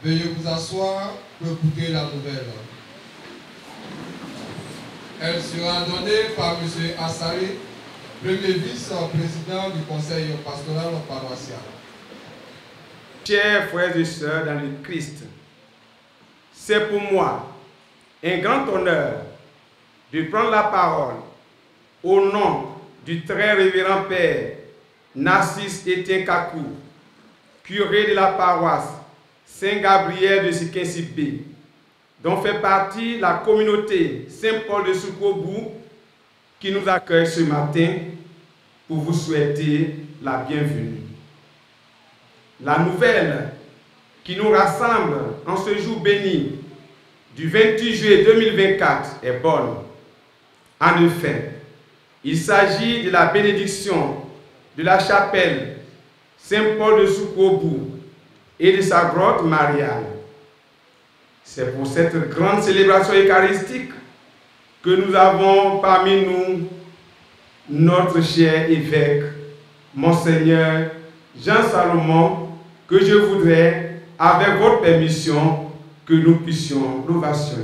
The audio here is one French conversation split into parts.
Veuillez vous asseoir pour écouter la nouvelle. Elle sera donnée par M. Assari, premier vice-président du conseil pastoral paroissial. Chers frères et sœurs dans le Christ, c'est pour moi un grand honneur de prendre la parole au nom du très révérend Père Narcisse Etienne Kakou, curé de la paroisse Saint-Gabriel de Sikinsipé, dont fait partie la communauté Saint-Paul de Soukoubou, qui nous accueille ce matin pour vous souhaiter la bienvenue. La nouvelle qui nous rassemble en ce jour béni du 28 juillet 2024 est bonne. En effet, il s'agit de la bénédiction de la chapelle Saint-Paul de Soukoubou et de sa grotte mariale C'est pour cette grande célébration eucharistique que nous avons parmi nous notre cher évêque, Monseigneur Jean Salomon, que je voudrais, avec votre permission, que nous puissions l'ovationner.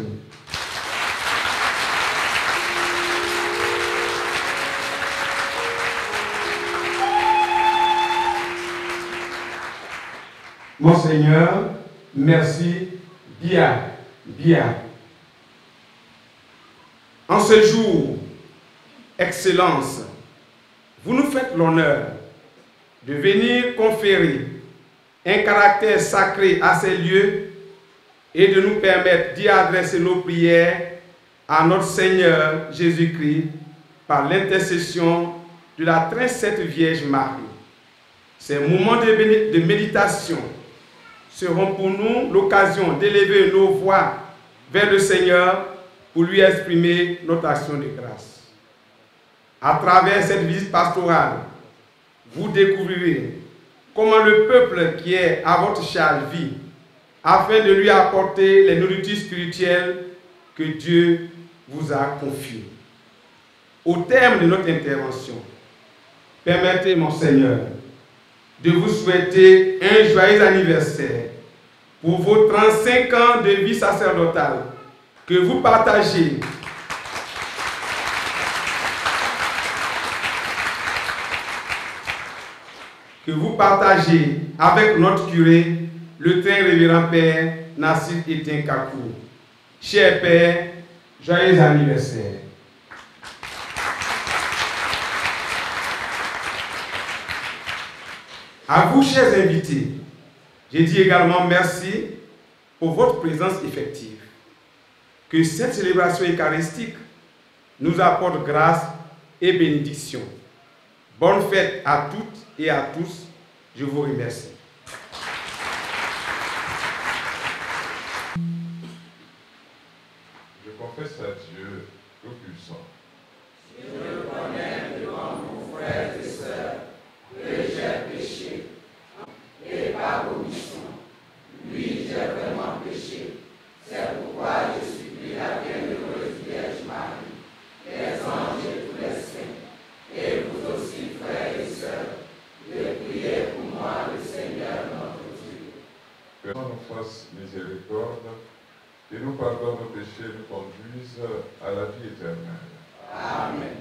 Monseigneur, merci bien. En ce jour, Excellence, vous nous faites l'honneur de venir conférer un caractère sacré à ces lieux et de nous permettre d'y adresser nos prières à notre Seigneur Jésus-Christ par l'intercession de la très sainte Vierge Marie. Ces moments de méditation seront pour nous l'occasion d'élever nos voix vers le Seigneur pour lui exprimer notre action de grâce. À travers cette visite pastorale, vous découvrirez comment le peuple qui est à votre charge vit, afin de lui apporter les nourritures spirituelles que Dieu vous a confiées. Au terme de notre intervention, permettez, mon Seigneur, de vous souhaiter un joyeux anniversaire pour vos 35 ans de vie sacerdotale que vous partagez avec notre curé, le très révérend Père Nassir Etienne Kakou. Cher Père, joyeux anniversaire. À vous, chers invités, je dis également merci pour votre présence effective. Que cette célébration eucharistique nous apporte grâce et bénédiction. Bonne fête à toutes et à tous. Je vous remercie. Je confesse à Dieu Tout-Puissant. Je reconnais devant mon frère et sœurs que j'ai péché et par omission. Oui, j'ai vraiment péché. C'est pourquoi je supplie la bienheureuse Vierge Marie, les anges et tous les saints, et vous aussi, frères et sœurs, de prier pour moi, le Seigneur notre Dieu. Que Dieu nous fasse miséricorde et nous pardonne nos péchés, nous conduise à la vie éternelle. Amen.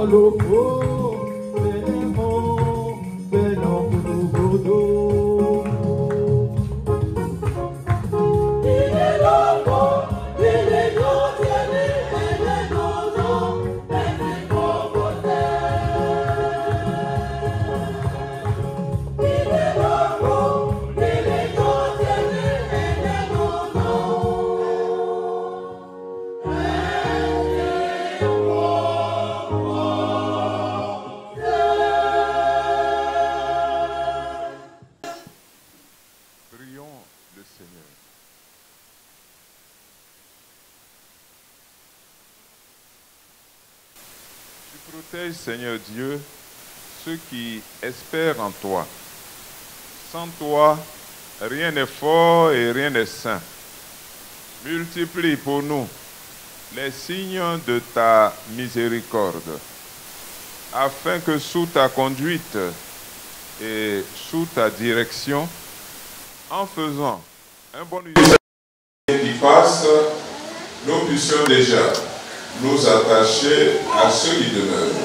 Loco, Protège, Seigneur Dieu, ceux qui espèrent en toi. Sans toi, rien n'est fort et rien n'est saint. Multiplie pour nous les signes de ta miséricorde, afin que sous ta conduite et sous ta direction, en faisant un bon usage qui passe, nous puissions déjà nous attacher à ceux qui demeurent.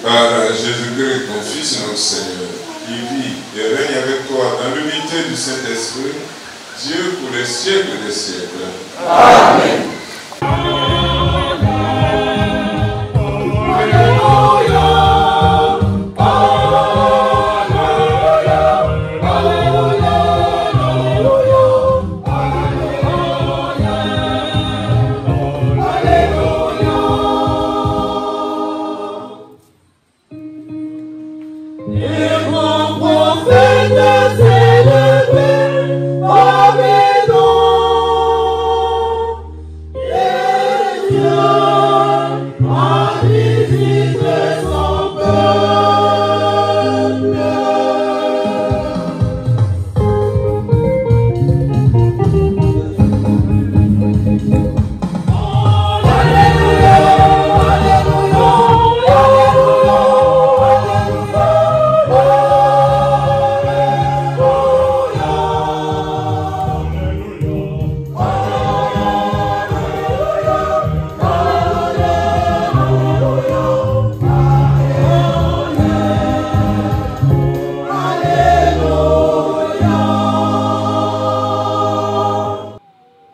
Par Jésus-Christ, ton Fils, notre Seigneur, qui vit et règne avec toi dans l'unité du Saint-Esprit, Dieu pour les siècles des siècles. Amen.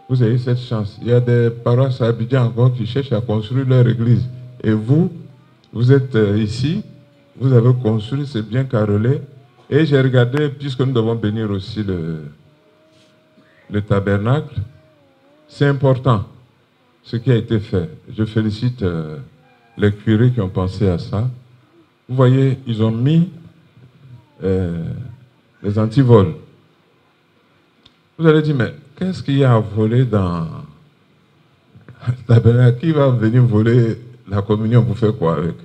Vous avez cette chance. Il y a des paroisses à Abidjan encore qui cherchent à construire leur église. Et vous, vous êtes ici, vous avez construit, c'est bien carrelé. Et j'ai regardé, puisque nous devons bénir aussi le tabernacle, c'est important ce qui a été fait. Je félicite les curés qui ont pensé à ça. Vous voyez, ils ont mis les antivols. Vous allez dire, mais qu'est-ce qu'il y a à voler dans le tabernacle? Qui va venir voler la communion? Vous faites quoi avec?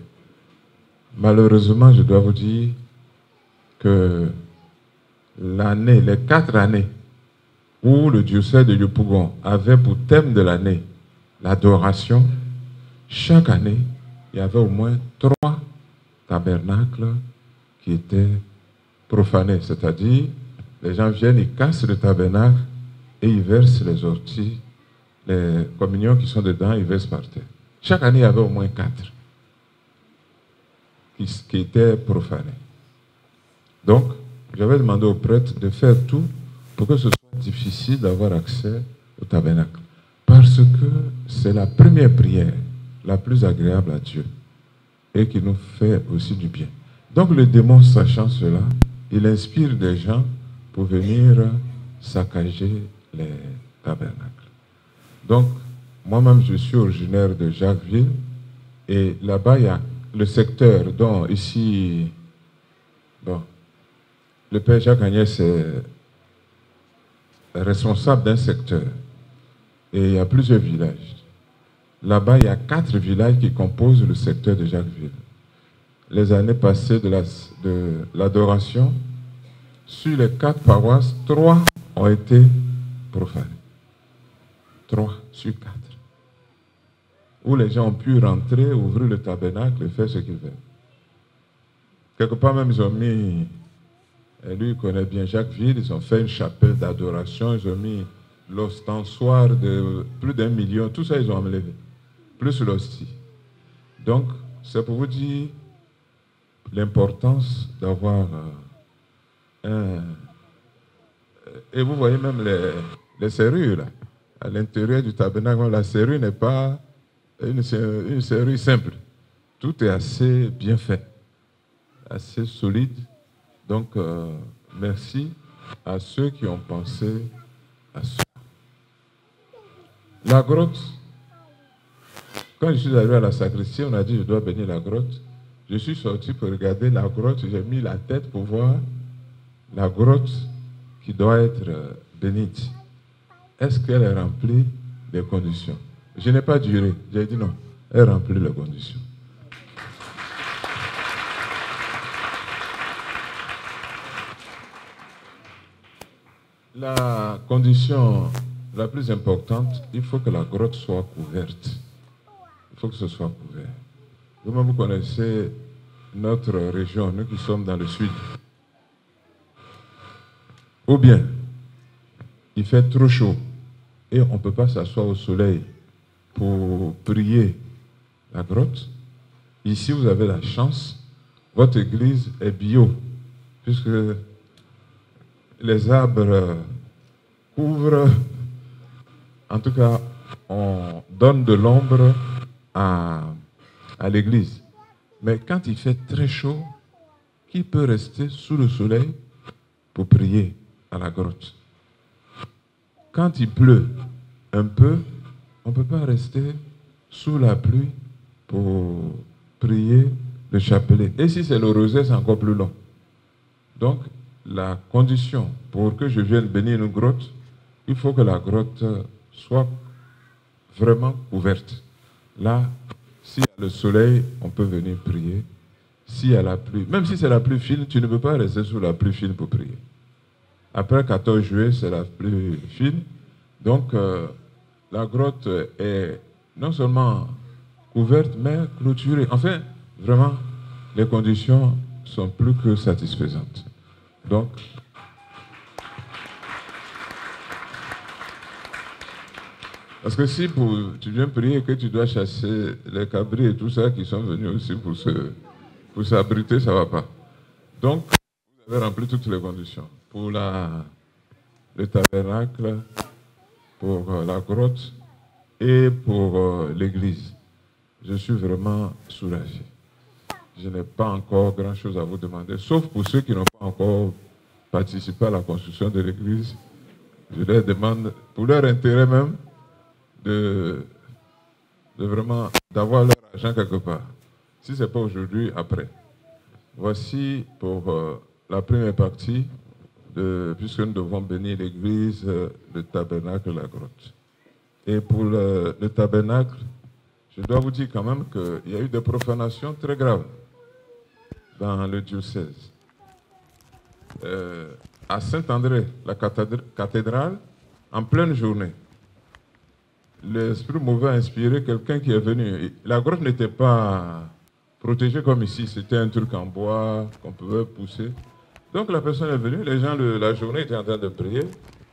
Malheureusement, je dois vous dire que l'année, les 4 années où le diocèse de Yopougon avait pour thème de l'année l'adoration, chaque année, il y avait au moins 3 tabernacles qui étaient profanés. C'est-à-dire, les gens viennent, ils cassent le tabernacle et ils versent les orties, les communions qui sont dedans, ils versent par terre. Chaque année, il y avait au moins 4 qui étaient profanés. Donc, j'avais demandé aux prêtres de faire tout pour que ce soit difficile d'avoir accès au tabernacle. Parce que c'est la première prière, la plus agréable à Dieu, et qui nous fait aussi du bien. Donc le démon, sachant cela, il inspire des gens pour venir saccager les tabernacles. Donc, moi-même, je suis originaire de Jacquesville, et là-bas, il y a le secteur dont ici, bon, le père Jacques Agnès est responsable d'un secteur. Et il y a plusieurs villages. Là-bas, il y a 4 villages qui composent le secteur de Jacquesville. Les années passées de l'adoration, sur les 4 paroisses, 3 ont été profanées. 3 sur 4. Où les gens ont pu rentrer, ouvrir le tabernacle et faire ce qu'ils veulent. Quelque part même, ils ont mis, et lui il connaît bien Jacquesville, ils ont fait une chapelle d'adoration, ils ont mis l'ostensoir de plus d'1 million, tout ça ils ont enlevé, plus l'hostie. Donc, c'est pour vous dire l'importance d'avoir un... Et vous voyez même les serrures, là. À l'intérieur du tabernacle, la serrure n'est pas une serrure simple. Tout est assez bien fait, assez solide. Donc, merci à ceux qui ont pensé à ça. La grotte, quand je suis arrivé à la sacristie, on a dit je dois bénir la grotte. Je suis sorti pour regarder la grotte, j'ai mis la tête pour voir la grotte qui doit être bénite. Est-ce qu'elle est remplie des conditions? Je n'ai pas duré, j'ai dit non, elle remplit les conditions. La condition la plus importante, il faut que la grotte soit couverte. Il faut que ce soit couvert. Vous connaissez notre région, nous qui sommes dans le sud. Ou bien, il fait trop chaud et on ne peut pas s'asseoir au soleil pour prier la grotte. Ici, vous avez la chance, votre église est bio, puisque les arbres couvrent, en tout cas, on donne de l'ombre à l'église. Mais quand il fait très chaud, qui peut rester sous le soleil pour prier à la grotte? Quand il pleut un peu, on ne peut pas rester sous la pluie pour prier le chapelet. Et si c'est le rosaire, c'est encore plus long. Donc, la condition pour que je vienne bénir une grotte, il faut que la grotte soit vraiment couverte. Là, s'il y a le soleil, on peut venir prier. S'il y a la pluie, même si c'est la pluie fine, tu ne peux pas rester sous la pluie fine pour prier. Après 14 juillet, c'est la pluie fine. Donc, la grotte est non seulement couverte, mais clôturée. Enfin, vraiment, les conditions sont plus que satisfaisantes. Donc, parce que si tu viens prier que tu dois chasser les cabris et tout ça qui sont venus aussi pour s'abriter, ça ne va pas. Donc, vous avez rempli toutes les conditions. Pour le tabernacle, pour la grotte et pour l'église. Je suis vraiment soulagé. Je n'ai pas encore grand-chose à vous demander, sauf pour ceux qui n'ont pas encore participé à la construction de l'église. Je leur demande, pour leur intérêt même, de vraiment d'avoir leur argent quelque part. Si ce n'est pas aujourd'hui, après. Voici pour la première partie, puisque nous devons bénir l'église, le tabernacle, la grotte. Et pour le tabernacle, je dois vous dire quand même qu'il y a eu des profanations très graves dans le diocèse. À Saint-André, la cathédrale, en pleine journée, l'esprit mauvais a inspiré quelqu'un qui est venu. La grotte n'était pas protégée comme ici, c'était un truc en bois qu'on pouvait pousser. Donc la personne est venue, les gens de la journée étaient en train de prier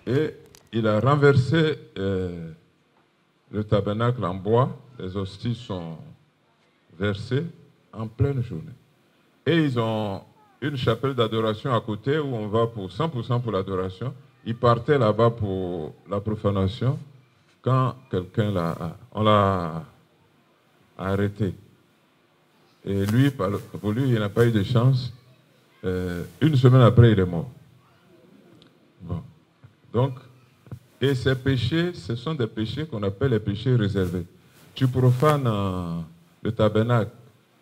et il a renversé le tabernacle en bois, les hosties sont versées en pleine journée. Et ils ont une chapelle d'adoration à côté où on va pour 100% pour l'adoration. Ils partaient là-bas pour la profanation quand quelqu'un l'a arrêté. Et lui, pour lui, il n'a pas eu de chance. Une semaine après, il est mort. Bon. Donc, et ces péchés, ce sont des péchés qu'on appelle les péchés réservés. Tu profanes le tabernacle.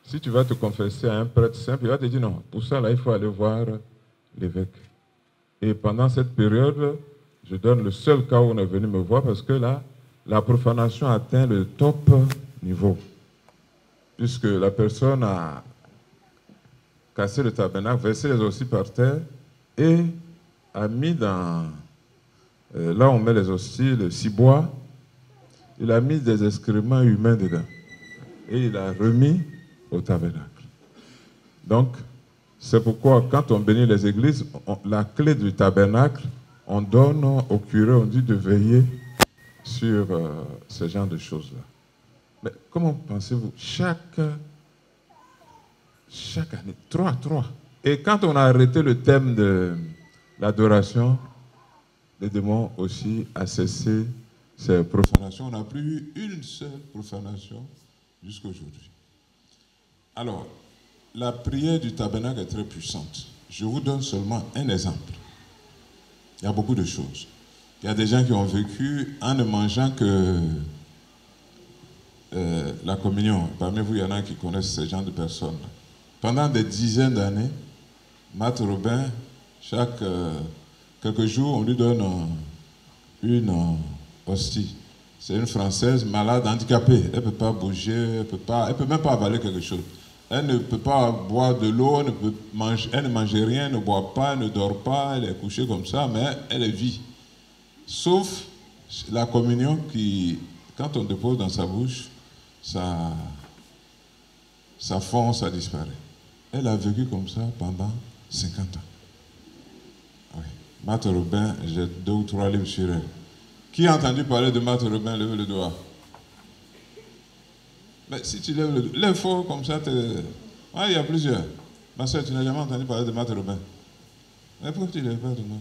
Si tu vas te confesser à un prêtre simple, il va te dire non, pour ça, là, il faut aller voir l'évêque. Et pendant cette période, je donne le seul cas où on est venu me voir parce que là, la profanation atteint le top niveau. Puisque la personne a cassé le tabernacle, versé les hosties par terre et a mis dans... là, on met les hosties, le ciboire. Il a mis des excréments humains dedans. Et il a remis au tabernacle. Donc, c'est pourquoi, quand on bénit les églises, la clé du tabernacle, on donne au curé, on dit de veiller sur ce genre de choses-là. Mais comment pensez-vous, chaque année, 3. Et quand on a arrêté le thème de l'adoration, les démons aussi a cessé ces profanations. On n'a plus eu une seule profanation jusqu'à aujourd'hui. Alors, la prière du tabernacle est très puissante. Je vous donne seulement un exemple. Il y a beaucoup de choses. Il y a des gens qui ont vécu en ne mangeant que la communion. Parmi vous, il y en a qui connaissent ce genre de personnes. Pendant des dizaines d'années, Matt Robin, chaque quelques jours, on lui donne une hostie. C'est une Française malade, handicapée. Elle ne peut pas bouger, elle peut même pas avaler quelque chose. Elle ne peut pas boire de l'eau, elle ne mange rien, elle ne boit pas, elle ne dort pas, elle est couchée comme ça, mais elle est vie. Sauf la communion qui, quand on dépose dans sa bouche, ça fond, ça disparaît. Elle a vécu comme ça pendant 50 ans. Oui. Marthe Robin, j'ai 2 ou 3 livres sur elle. Qui a entendu parler de Marthe Robin? Lève le doigt. Mais si tu lèves le doigt, lève fort comme ça. Ah, il y a plusieurs. Ma soeur, tu n'as jamais entendu parler de Marthe Robin. Mais pourquoi tu ne lèves pas de moi?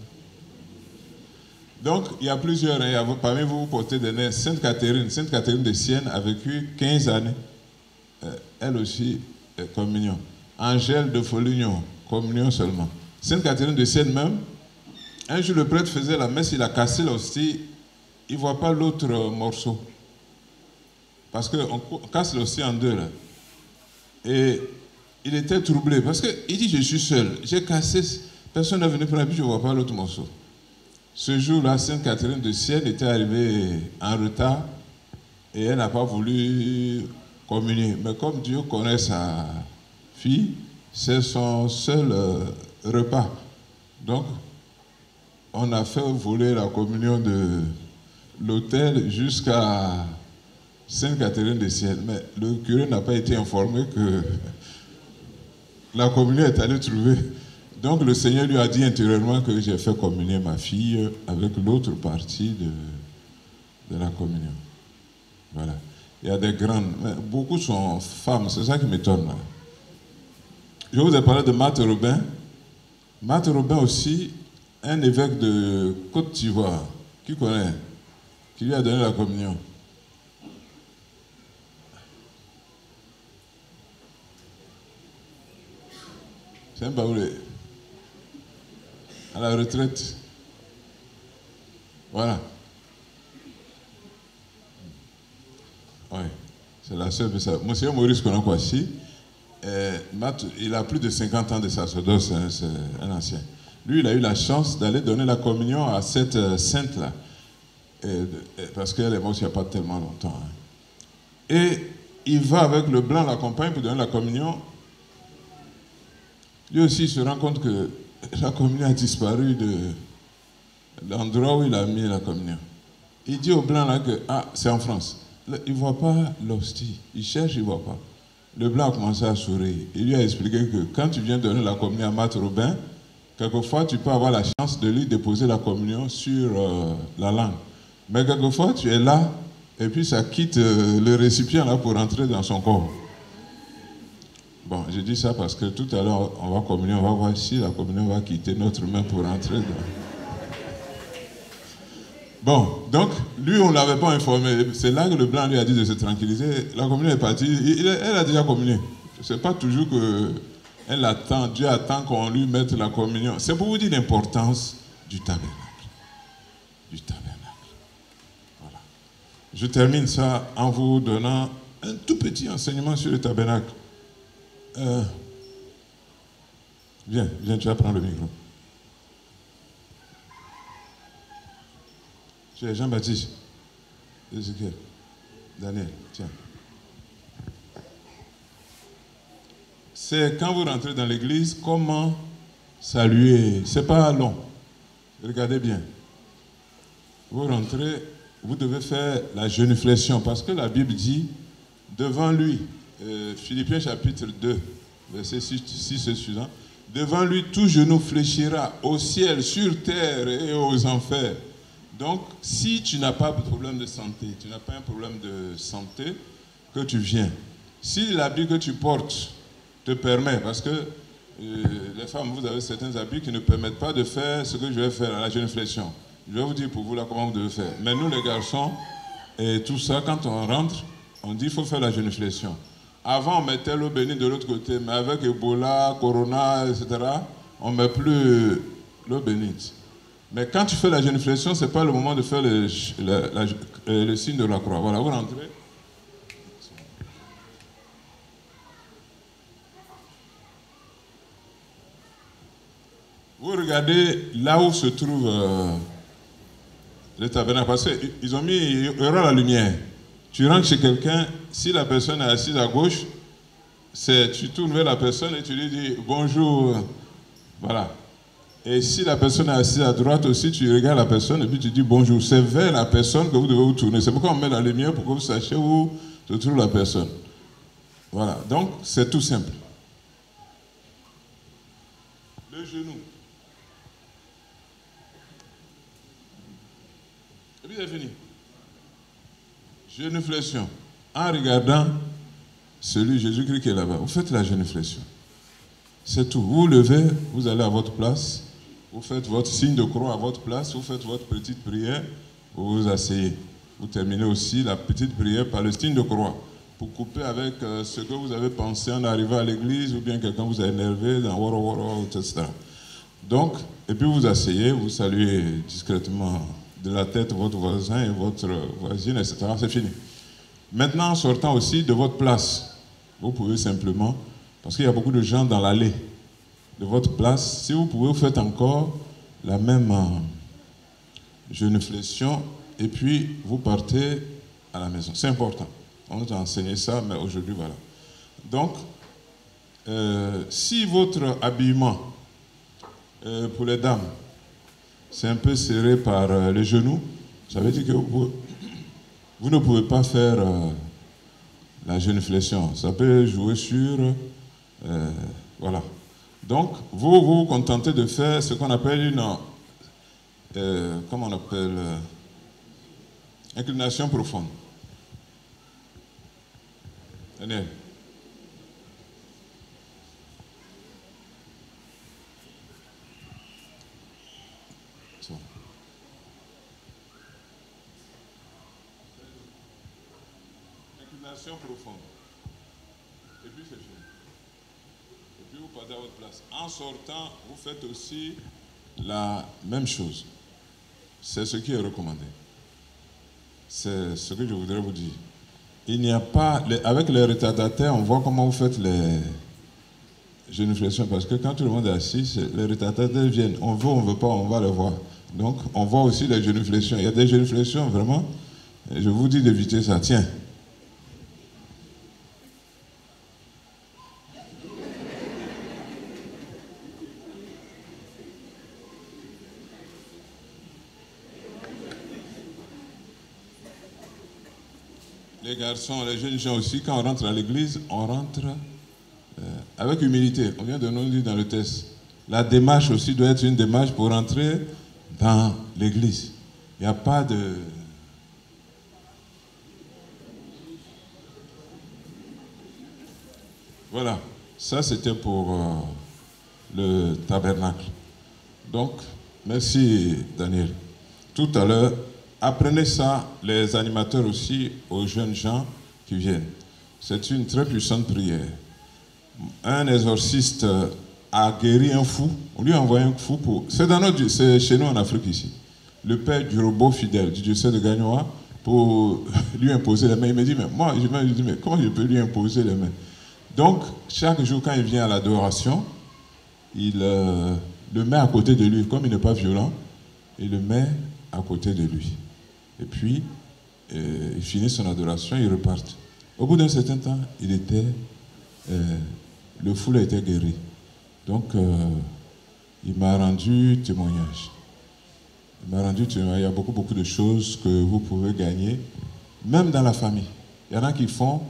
Donc, il y a plusieurs. Hein. Parmi vous, vous portez des noms. Sainte Catherine de Sienne a vécu 15 années. Elle aussi, communion. Angèle de Foligno, communion seulement. Sainte Catherine de Sienne même, un jour le prêtre faisait la messe, il a cassé l'hostie, il ne voit pas l'autre morceau. Parce qu'on casse l'hostie en 2 là. Et il était troublé, parce qu'il dit, je suis seul, j'ai cassé, personne n'est venu prendre, puis je ne vois pas l'autre morceau. Ce jour-là, Sainte Catherine de Sienne était arrivée en retard, et elle n'a pas voulu communier. Mais comme Dieu connaît sa fille, c'est son seul repas. Donc, on a fait voler la communion de l'autel jusqu'à Sainte Catherine de Sienne. Mais le curé n'a pas été informé que la communion est allée trouver. Donc, le Seigneur lui a dit intérieurement que j'ai fait communier ma fille avec l'autre partie de la communion. Voilà. Il y a des grandes, mais beaucoup sont femmes, c'est ça qui m'étonne. Je vous ai parlé de Marthe Robin. Marthe Robin aussi, un évêque de Côte d'Ivoire, qui connaît, qui lui a donné la communion. C'est un baoulé. À la retraite. Voilà. Oui, c'est la seule de ça. Monsieur Maurice Konakwasi, il a plus de 50 ans de sacerdoce, hein, c'est un ancien. Lui, il a eu la chance d'aller donner la communion à cette sainte-là. Parce qu'elle est morte il n'y a pas tellement longtemps. Hein. Et il va avec le blanc, l'accompagne pour donner la communion. Lui aussi, il se rend compte que la communion a disparu de l'endroit où il a mis la communion. Il dit au blanc là que, c'est en France. Il ne voit pas l'hostie. Il cherche, il ne voit pas. Le blanc a commencé à sourire. Il lui a expliqué que quand tu viens donner la communion à Marthe Robin, quelquefois tu peux avoir la chance de lui déposer la communion sur la langue. Mais quelquefois tu es là et puis ça quitte le récipient là pour entrer dans son corps. Bon, je dis ça parce que tout à l'heure on va communier, on va voir si la communion va quitter notre main pour entrer dans... Bon, donc, lui, on ne l'avait pas informé. C'est là que le blanc lui a dit de se tranquilliser. La communion est partie. Elle a déjà communié. Ce n'est pas toujours qu'elle attend, Dieu attend qu'on lui mette la communion. C'est pour vous dire l'importance du tabernacle. Du tabernacle. Voilà. Je termine ça en vous donnant un tout petit enseignement sur le tabernacle. Viens, tu vas prendre le micro. Jean-Baptiste, Ézéchiel, Daniel, tiens. C'est quand vous rentrez dans l'église, comment saluer. C'est pas long. Regardez bien. Vous rentrez, vous devez faire la genuflexion parce que la Bible dit devant lui, Philippiens chapitre 2, verset 6 et suivant, devant lui tout genou fléchira au ciel, sur terre et aux enfers. Donc, si tu n'as pas de problème de santé, tu n'as pas un problème de santé, que tu viens. Si l'habit que tu portes te permet, parce que les femmes, vous avez certains habits qui ne permettent pas de faire ce que je vais faire à la genuflexion. Je vais vous dire pour vous là comment vous devez faire. Mais nous, les garçons, et tout ça, quand on rentre, on dit qu'il faut faire la genuflexion. Avant, on mettait l'eau bénite de l'autre côté, mais avec Ebola, Corona, etc., on ne met plus l'eau bénite. Mais quand tu fais la genuflexion, ce n'est pas le moment de faire le signe de la croix. Voilà, vous rentrez. Vous regardez là où se trouve le tabernacle, parce qu'ils ont mis, il y aura la lumière. Tu rentres chez quelqu'un, si la personne est assise à gauche, tu tournes vers la personne et tu lui dis bonjour. Voilà. Et si la personne est assise à droite aussi, tu regardes la personne et puis tu dis bonjour. C'est vers la personne que vous devez vous tourner. C'est pourquoi on met la lumière pour que vous sachiez où se trouve la personne. Voilà, donc c'est tout simple. Le genou. Et puis c'est fini. Genuflexion. En regardant celui Jésus-Christ qui est là-bas, vous faites la genuflexion. C'est tout. Vous vous levez, vous allez à votre place, vous faites votre signe de croix à votre place, vous faites votre petite prière, vous vous asseyez. Vous terminez aussi la petite prière par le signe de croix, pour couper avec ce que vous avez pensé en arrivant à l'église, ou bien quelqu'un vous a énervé dans Woro, etc. Donc, et puis vous vous asseyez, vous saluez discrètement de la tête votre voisin et votre voisine, etc. C'est fini. Maintenant, en sortant aussi de votre place, vous pouvez simplement, parce qu'il y a beaucoup de gens dans l'allée de votre place, si vous pouvez, vous faites encore la même genuflexion et puis vous partez à la maison. C'est important. On nous a enseigné ça, mais aujourd'hui, voilà. Donc, si votre habillement, pour les dames, c'est un peu serré par les genoux, ça veut dire que vous ne pouvez pas faire la genuflexion. Ça peut jouer sur... voilà. Donc, vous vous contentez de faire ce qu'on appelle une... comment on appelle inclination profonde. Daniel. So. Inclination profonde. Et puis c'est fini. Et puis vous partez à votre place. En sortant, vous faites aussi la même chose. C'est ce qui est recommandé. C'est ce que je voudrais vous dire. Il n'y a pas, avec les retardataires, on voit comment vous faites les genuflexions, parce que quand tout le monde est assis, les retardataires viennent. On veut, on ne veut pas, on va les voir. Donc, on voit aussi les genuflexions. Il y a des genuflexions, vraiment, je vous dis d'éviter ça. Tiens. Les garçons, les jeunes gens aussi, quand on rentre à l'église, on rentre avec humilité. On vient de nous dire dans le test. La démarche aussi doit être une démarche pour rentrer dans l'église. Il n'y a pas de... Voilà, ça c'était pour le tabernacle. Donc, merci Daniel. Tout à l'heure, apprenez ça, les animateurs aussi, aux jeunes gens qui viennent. C'est une très puissante prière. Un exorciste a guéri un fou. On lui a envoyé un fou pour... C'est chez nous en Afrique ici. Le père du robot fidèle du diocèse de Gagnoa pour lui imposer les mains. Il me dit, mais moi, je me dis, mais comment je peux lui imposer les mains? Donc, chaque jour, quand il vient à l'adoration, il le met à côté de lui. Comme il n'est pas violent, il le met à côté de lui. Et puis, il finit son adoration, il repart. Au bout d'un certain temps, le fou a été guéri. Donc, il m'a rendu témoignage. Il m'a rendu témoignage. Il y a beaucoup de choses que vous pouvez gagner, même dans la famille. Il y en a qui font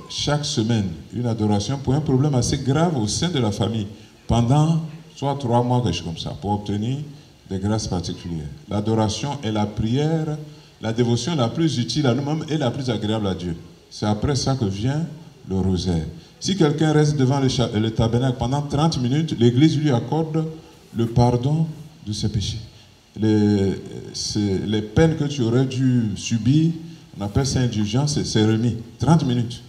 chaque semaine une adoration pour un problème assez grave au sein de la famille, pendant soit 3 mois, quelque chose comme ça, pour obtenir des grâces particulières. L'adoration est la prière, la dévotion la plus utile à nous-mêmes et la plus agréable à Dieu. C'est après ça que vient le rosaire. Si quelqu'un reste devant le tabernacle pendant 30 minutes, l'Église lui accorde le pardon de ses péchés. Les peines que tu aurais dû subir, on appelle ça indulgence, c'est remis. 30 minutes.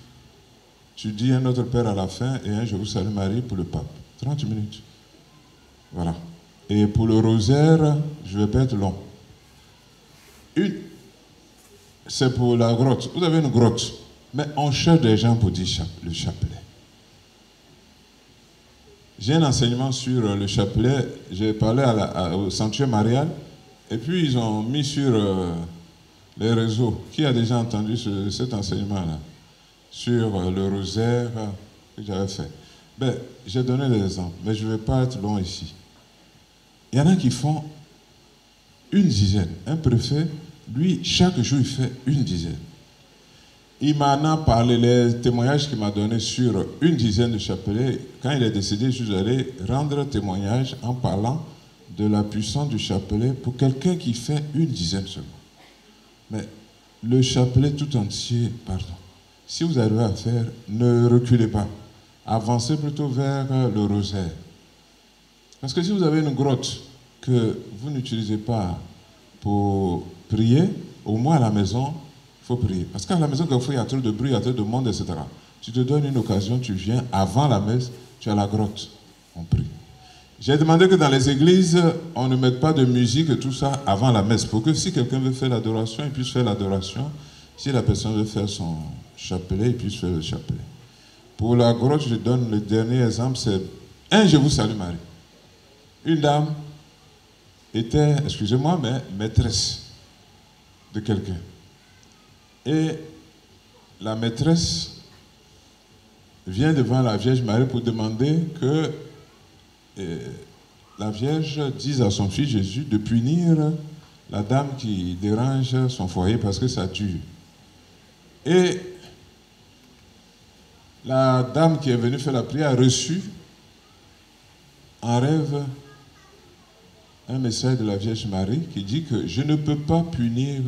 Tu dis un autre Père à la fin et un Je vous salue Marie pour le pape. 30 minutes. Voilà. Et pour le rosaire, je ne vais pas être long. C'est pour la grotte. Vous avez une grotte, mais on cherche des gens pour dire le chapelet. J'ai un enseignement sur le chapelet. J'ai parlé au sanctuaire marial, et puis ils ont mis sur les réseaux. Qui a déjà entendu cet enseignement-là sur le rosaire que j'avais fait? Ben, j'ai donné des exemples, mais je ne vais pas être long ici. il y en a qui font une dizaine. Un préfet, lui, chaque jour, il fait une dizaine. Il m'en a parlé, les témoignages qu'il m'a donnés sur une dizaine de chapelets. Quand il est décédé, je suis allé rendre témoignage en parlant de la puissance du chapelet pour quelqu'un qui fait une dizaine seulement. Mais le chapelet tout entier, pardon, si vous arrivez à faire, ne reculez pas. Avancez plutôt vers le rosaire. Parce que si vous avez une grotte que vous n'utilisez pas pour prier, au moins à la maison, il faut prier. Parce qu'à la maison, il y a trop de bruit, il y a trop de monde, etc. Tu te donnes une occasion, tu viens avant la messe, tu es à la grotte, on prie. J'ai demandé que dans les églises, on ne mette pas de musique et tout ça avant la messe, pour que si quelqu'un veut faire l'adoration, il puisse faire l'adoration. Si la personne veut faire son chapelet, il puisse faire le chapelet. Pour la grotte, je donne le dernier exemple, c'est un Je vous salue Marie. Une dame était, excusez-moi, mais maîtresse de quelqu'un. Et la maîtresse vient devant la Vierge Marie pour demander que la Vierge dise à son fils Jésus de punir la dame qui dérange son foyer parce que ça tue. Et la dame qui est venue faire la prière a reçu en rêve un message de la Vierge Marie qui dit que je ne peux pas punir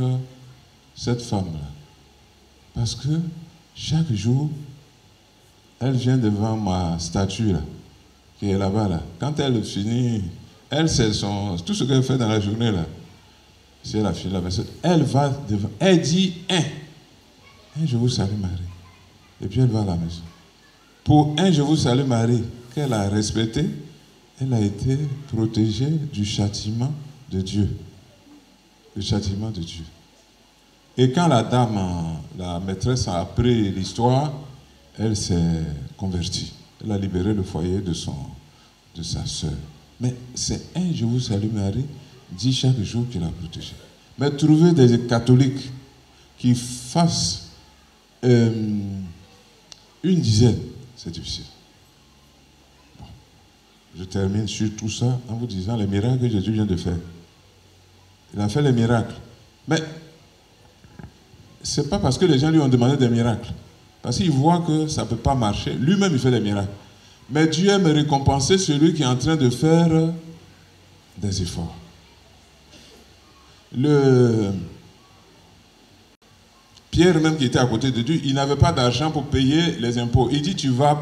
cette femme-là parce que chaque jour, elle vient devant ma statue là, qui est là-bas là. Quand elle finit, elle c'est tout ce qu'elle fait dans la journée là. Si elle a fini la messe, elle va devant, elle dit je vous salue Marie. Et puis elle va à la maison. Pour je vous salue Marie, qu'elle a respecté, elle a été protégée du châtiment de Dieu. Le châtiment de Dieu. Et quand la dame, la maîtresse a appris l'histoire, elle s'est convertie. Elle a libéré le foyer de sa sœur. Mais c'est je vous salue Marie, dit chaque jour qu'il a protégé. Mais trouver des catholiques qui fassent une dizaine, c'est difficile. Bon. Je termine sur tout ça en vous disant les miracles que Jésus vient de faire. Il a fait les miracles. Mais ce n'est pas parce que les gens lui ont demandé des miracles. Parce qu'il voit que ça ne peut pas marcher. Lui-même, il fait des miracles. Mais Dieu aime récompenser celui qui est en train de faire des efforts. Pierre, même qui était à côté de Dieu, il n'avait pas d'argent pour payer les impôts. Il dit, tu vas,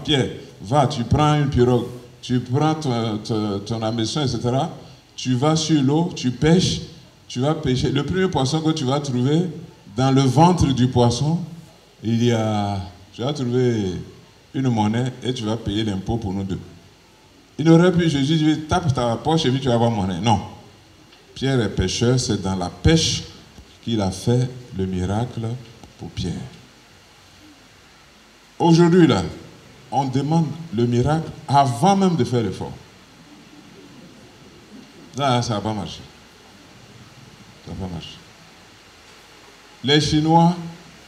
Pierre, va, tu prends une pirogue, tu prends ton hameçon, etc. Tu vas sur l'eau, tu pêches, tu vas pêcher. Le premier poisson que tu vas trouver, dans le ventre du poisson, tu vas trouver une monnaie et tu vas payer l'impôt pour nous deux. Il aurait pu, Jésus dit, tape ta poche et puis tu vas avoir monnaie. Non. Pierre est pêcheur, c'est dans la pêche qu'il a fait le miracle pour Pierre. Aujourd'hui, là, on demande le miracle avant même de faire l'effort. Là, ça ne va pas marcher. Ça ne va pas marcher. Les Chinois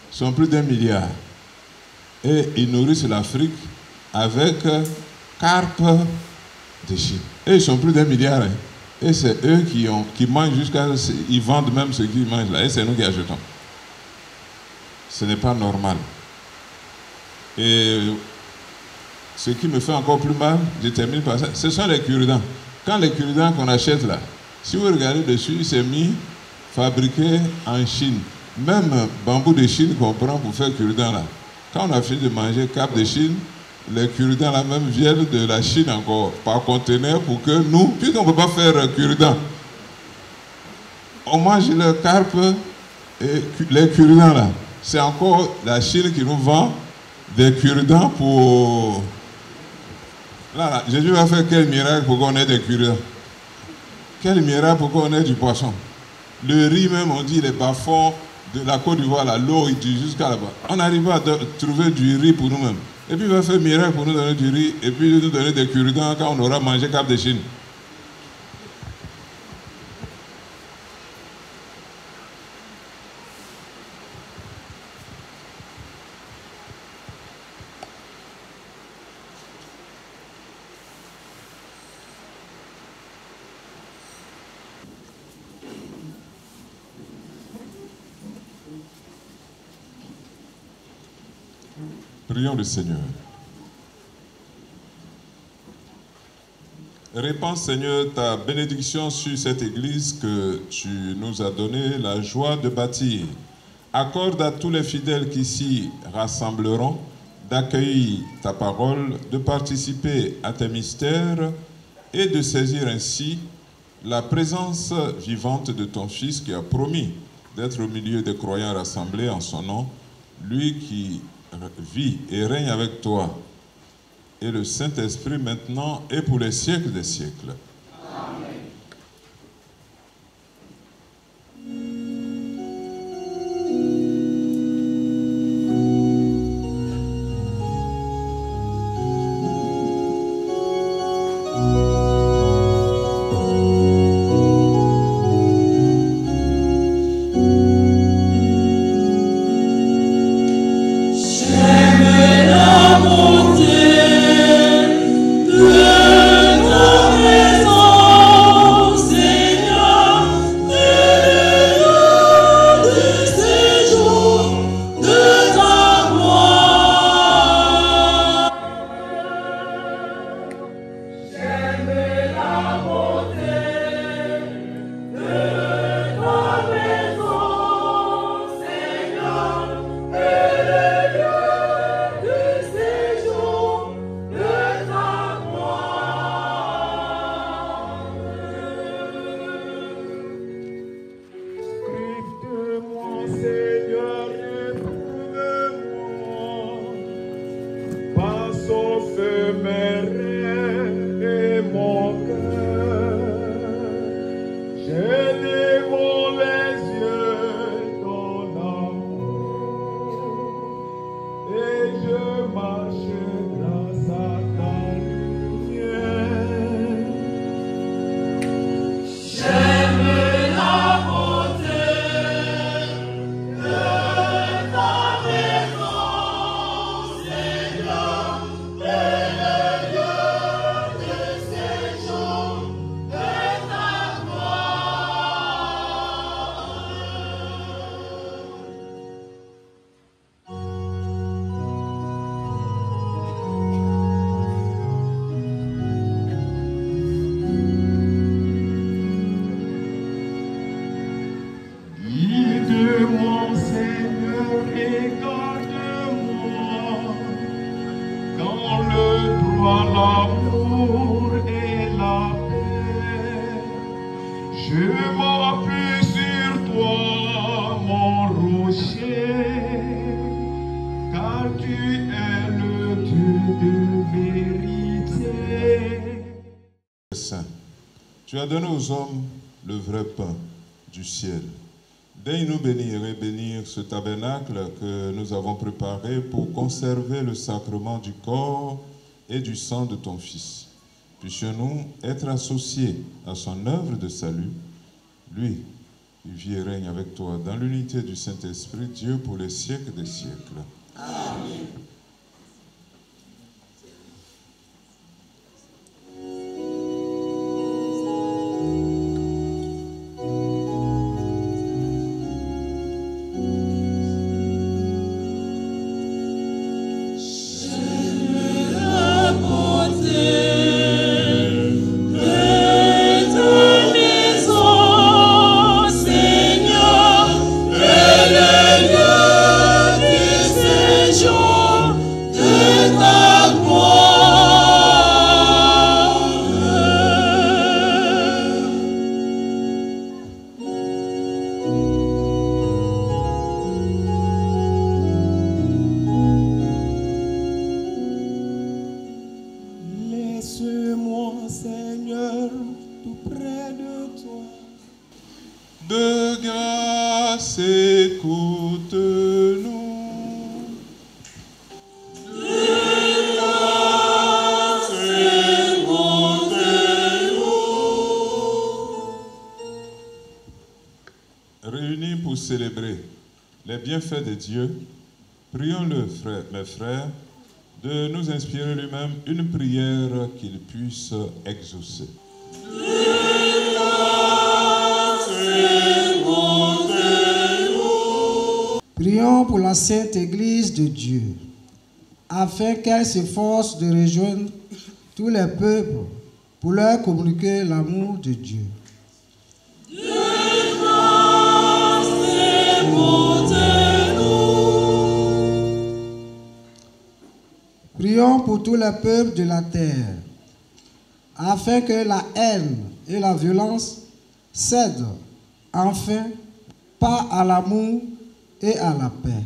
sont plus d'1 milliard. Et ils nourrissent l'Afrique avec carpe de Chine. Et ils sont plus d'1 milliard. Hein. Et c'est eux qui mangent jusqu'à... Ils vendent même ce qu'ils mangent là. Et c'est nous qui achetons. Ce n'est pas normal. Et ce qui me fait encore plus mal, je termine par ça, ce sont les cure-dents. Quand les cure-dents qu'on achète là, si vous regardez dessus, c'est mis fabriqué en Chine. Même bambou de Chine qu'on prend pour faire cure-dents là. Quand on a fini de manger carpe de Chine, les cure-dents là même viennent de la Chine encore, par conteneur, pour que nous, puisqu'on ne peut pas faire cure-dents, on mange le carpe et les cure-dents là. C'est encore la Chine qui nous vend des cure-dents pour... Là, Jésus va faire quel miracle pour qu'on ait des cure-dents? Quel miracle pour qu'on ait du poisson? Le riz même, on dit les bas-fonds de la Côte d'Ivoire, là, l'eau, il tue jusqu'à là-bas. On arrive à trouver du riz pour nous-mêmes. Et puis il va faire miracle pour nous donner du riz et puis nous donner des cure-dents quand on aura mangé carpe de Chine. Prions le Seigneur. Répands, Seigneur, ta bénédiction sur cette église que tu nous as donné la joie de bâtir. Accorde à tous les fidèles qui s'y rassembleront d'accueillir ta parole, de participer à tes mystères et de saisir ainsi la présence vivante de ton Fils qui a promis d'être au milieu des croyants rassemblés en son nom, lui qui vit et règne avec toi et le Saint-Esprit maintenant et pour les siècles des siècles. Amen. Tu as donné aux hommes le vrai pain du ciel. Daigne nous bénir et bénir ce tabernacle que nous avons préparé pour conserver le sacrement du corps et du sang de ton Fils. Puissions-nous être associés à son œuvre de salut, lui qui vit et règne avec toi dans l'unité du Saint-Esprit, Dieu pour les siècles des siècles. Amen. Réunis pour célébrer les bienfaits de Dieu, prions-le, mes frères, de nous inspirer lui-même une prière qu'il puisse exaucer. Prions pour la Sainte Église de Dieu. afin qu'elle s'efforce de rejoindre tous les peuples pour leur communiquer l'amour de Dieu. Prions pour tous les peuples de la terre, afin que la haine et la violence cèdent enfin pas à l'amour et à la paix.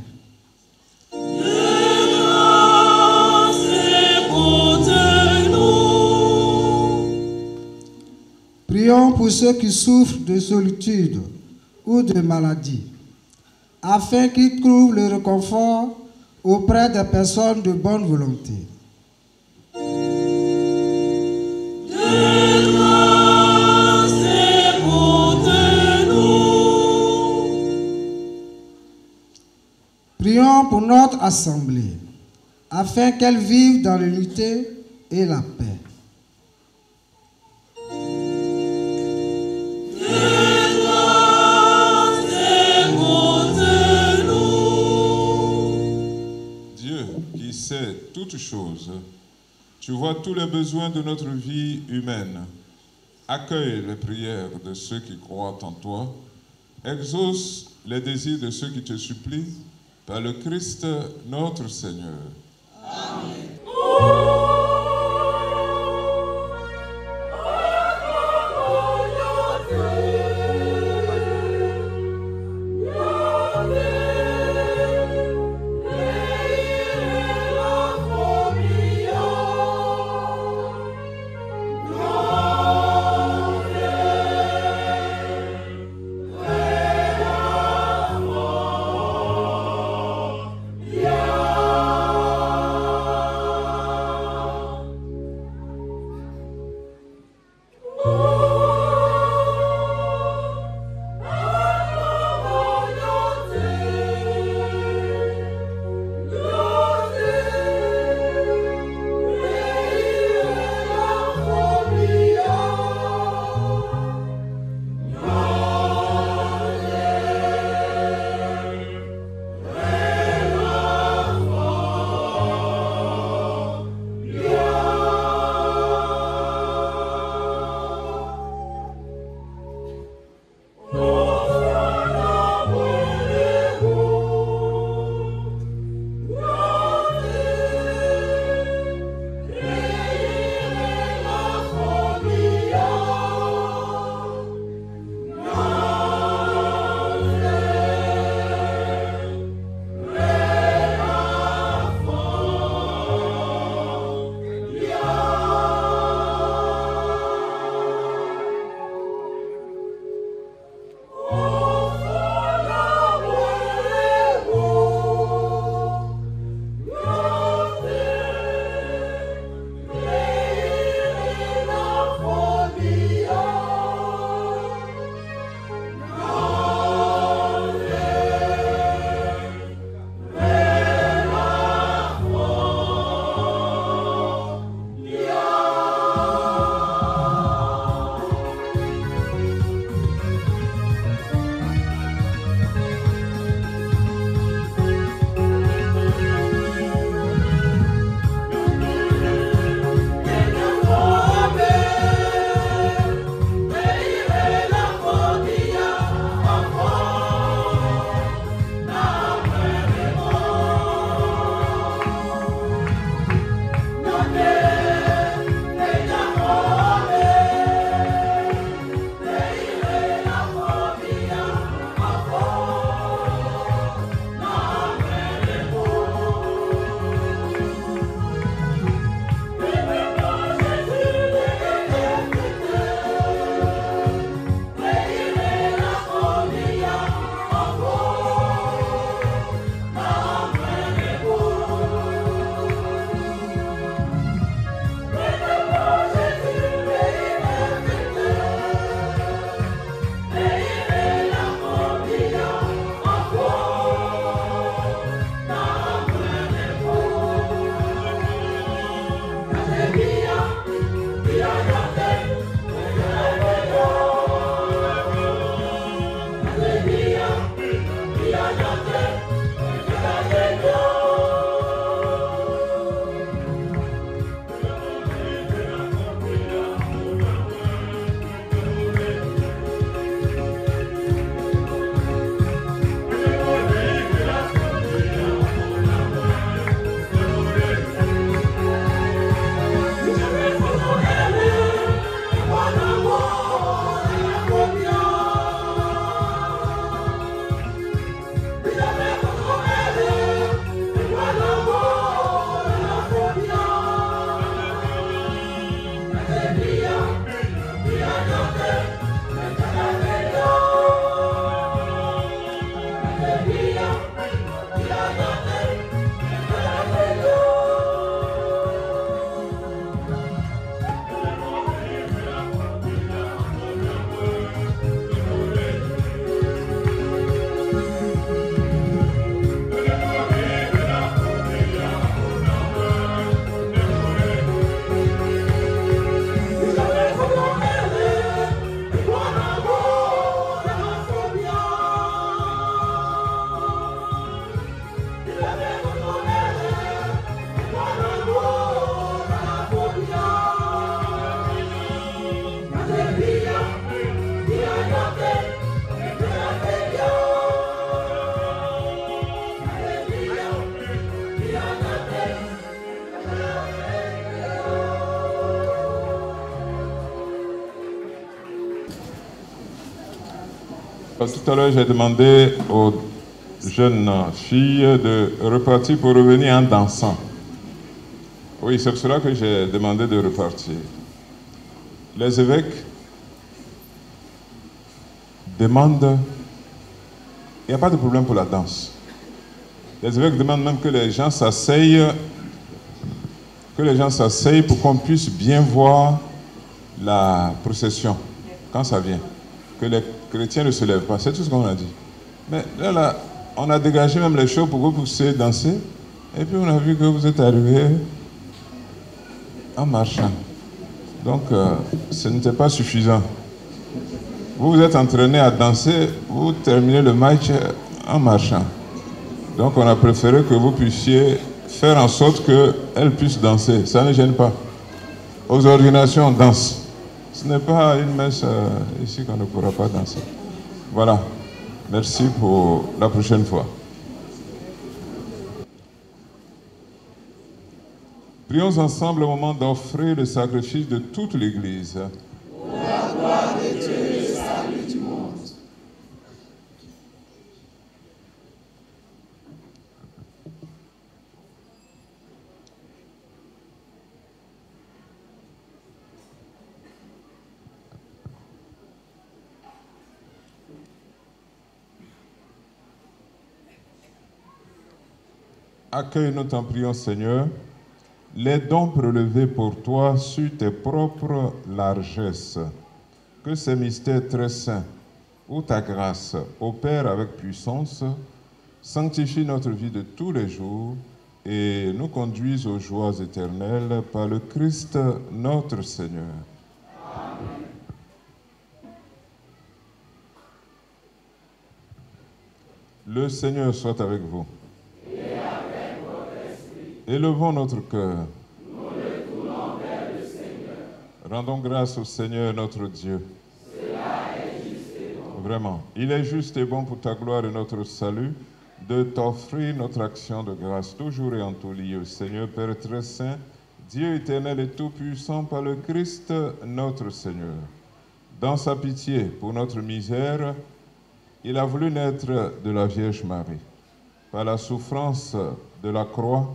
Prions pour ceux qui souffrent de solitude ou de maladie, afin qu'ils trouvent le réconfort auprès des personnes de bonne volonté. Prions pour notre assemblée, afin qu'elle vive dans l'unité et la paix. Dieu qui sait toutes choses, tu vois tous les besoins de notre vie humaine. Accueille les prières de ceux qui croient en toi. Exauce les désirs de ceux qui te supplient par le Christ notre Seigneur. Amen. Tout à l'heure, j'ai demandé aux jeunes filles de repartir pour revenir en dansant. Oui, c'est pour cela que j'ai demandé de repartir. Les évêques demandent... Il n'y a pas de problème pour la danse. Les évêques demandent même que les gens s'asseyent, pour qu'on puisse bien voir la procession quand ça vient. Que les chrétiens ne se lèvent pas. C'est tout ce qu'on a dit. Mais là, on a dégagé même les choses pour que vous puissiez danser. Et puis on a vu que vous êtes arrivés en marchant. Donc, ce n'était pas suffisant. Vous vous êtes entraînés à danser, vous terminez le match en marchant. Donc, on a préféré que vous puissiez faire en sorte qu'elles puissent danser. Ça ne gêne pas. Aux ordinations, on danse. Ce n'est pas une messe ici qu'on ne pourra pas danser. Voilà. Merci pour la prochaine fois. Prions ensemble au moment d'offrir le sacrifice de toute l'Église. Pour la gloire de Dieu et le salut du monde. Accueille-nous, t'en prions, Seigneur, les dons prélevés pour toi sur tes propres largesses. Que ces mystères très saints, où ta grâce opère avec puissance, sanctifie notre vie de tous les jours et nous conduise aux joies éternelles par le Christ notre Seigneur. Amen. Le Seigneur soit avec vous. Élevons notre cœur. Nous le tournons vers le Seigneur. Rendons grâce au Seigneur notre Dieu. Cela est juste et bon. Vraiment, il est juste et bon pour ta gloire et notre salut de t'offrir notre action de grâce toujours et en tout lieu. Seigneur Père très saint, Dieu éternel et tout-puissant par le Christ notre Seigneur. Dans sa pitié pour notre misère, il a voulu naître de la Vierge Marie. Par la souffrance de la croix,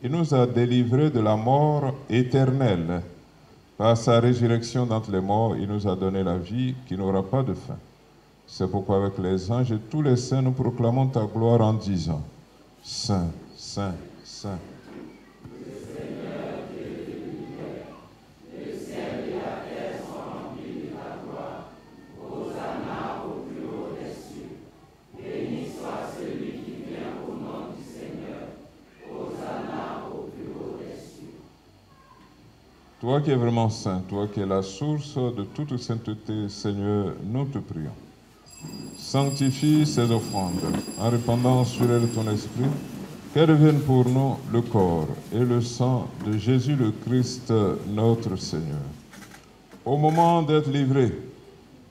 il nous a délivrés de la mort éternelle. Par sa résurrection d'entre les morts, il nous a donné la vie qui n'aura pas de fin. C'est pourquoi avec les anges et tous les saints, nous proclamons ta gloire en disant: Saint, Saint, Saint. Le Seigneur Dieu de l'univers, le ciel et la terre sont remplis de ta gloire. Hosanna au plus haut des cieux. Béni soit celui qui vient au nom du Seigneur. Hosanna au plus haut des cieux. Toi qui es vraiment saint, toi qui es la source de toute sainteté, Seigneur, nous te prions. Sanctifie ces offrandes en répandant sur elles ton esprit, qu'elles deviennent pour nous le corps et le sang de Jésus le Christ, notre Seigneur. Au moment d'être livré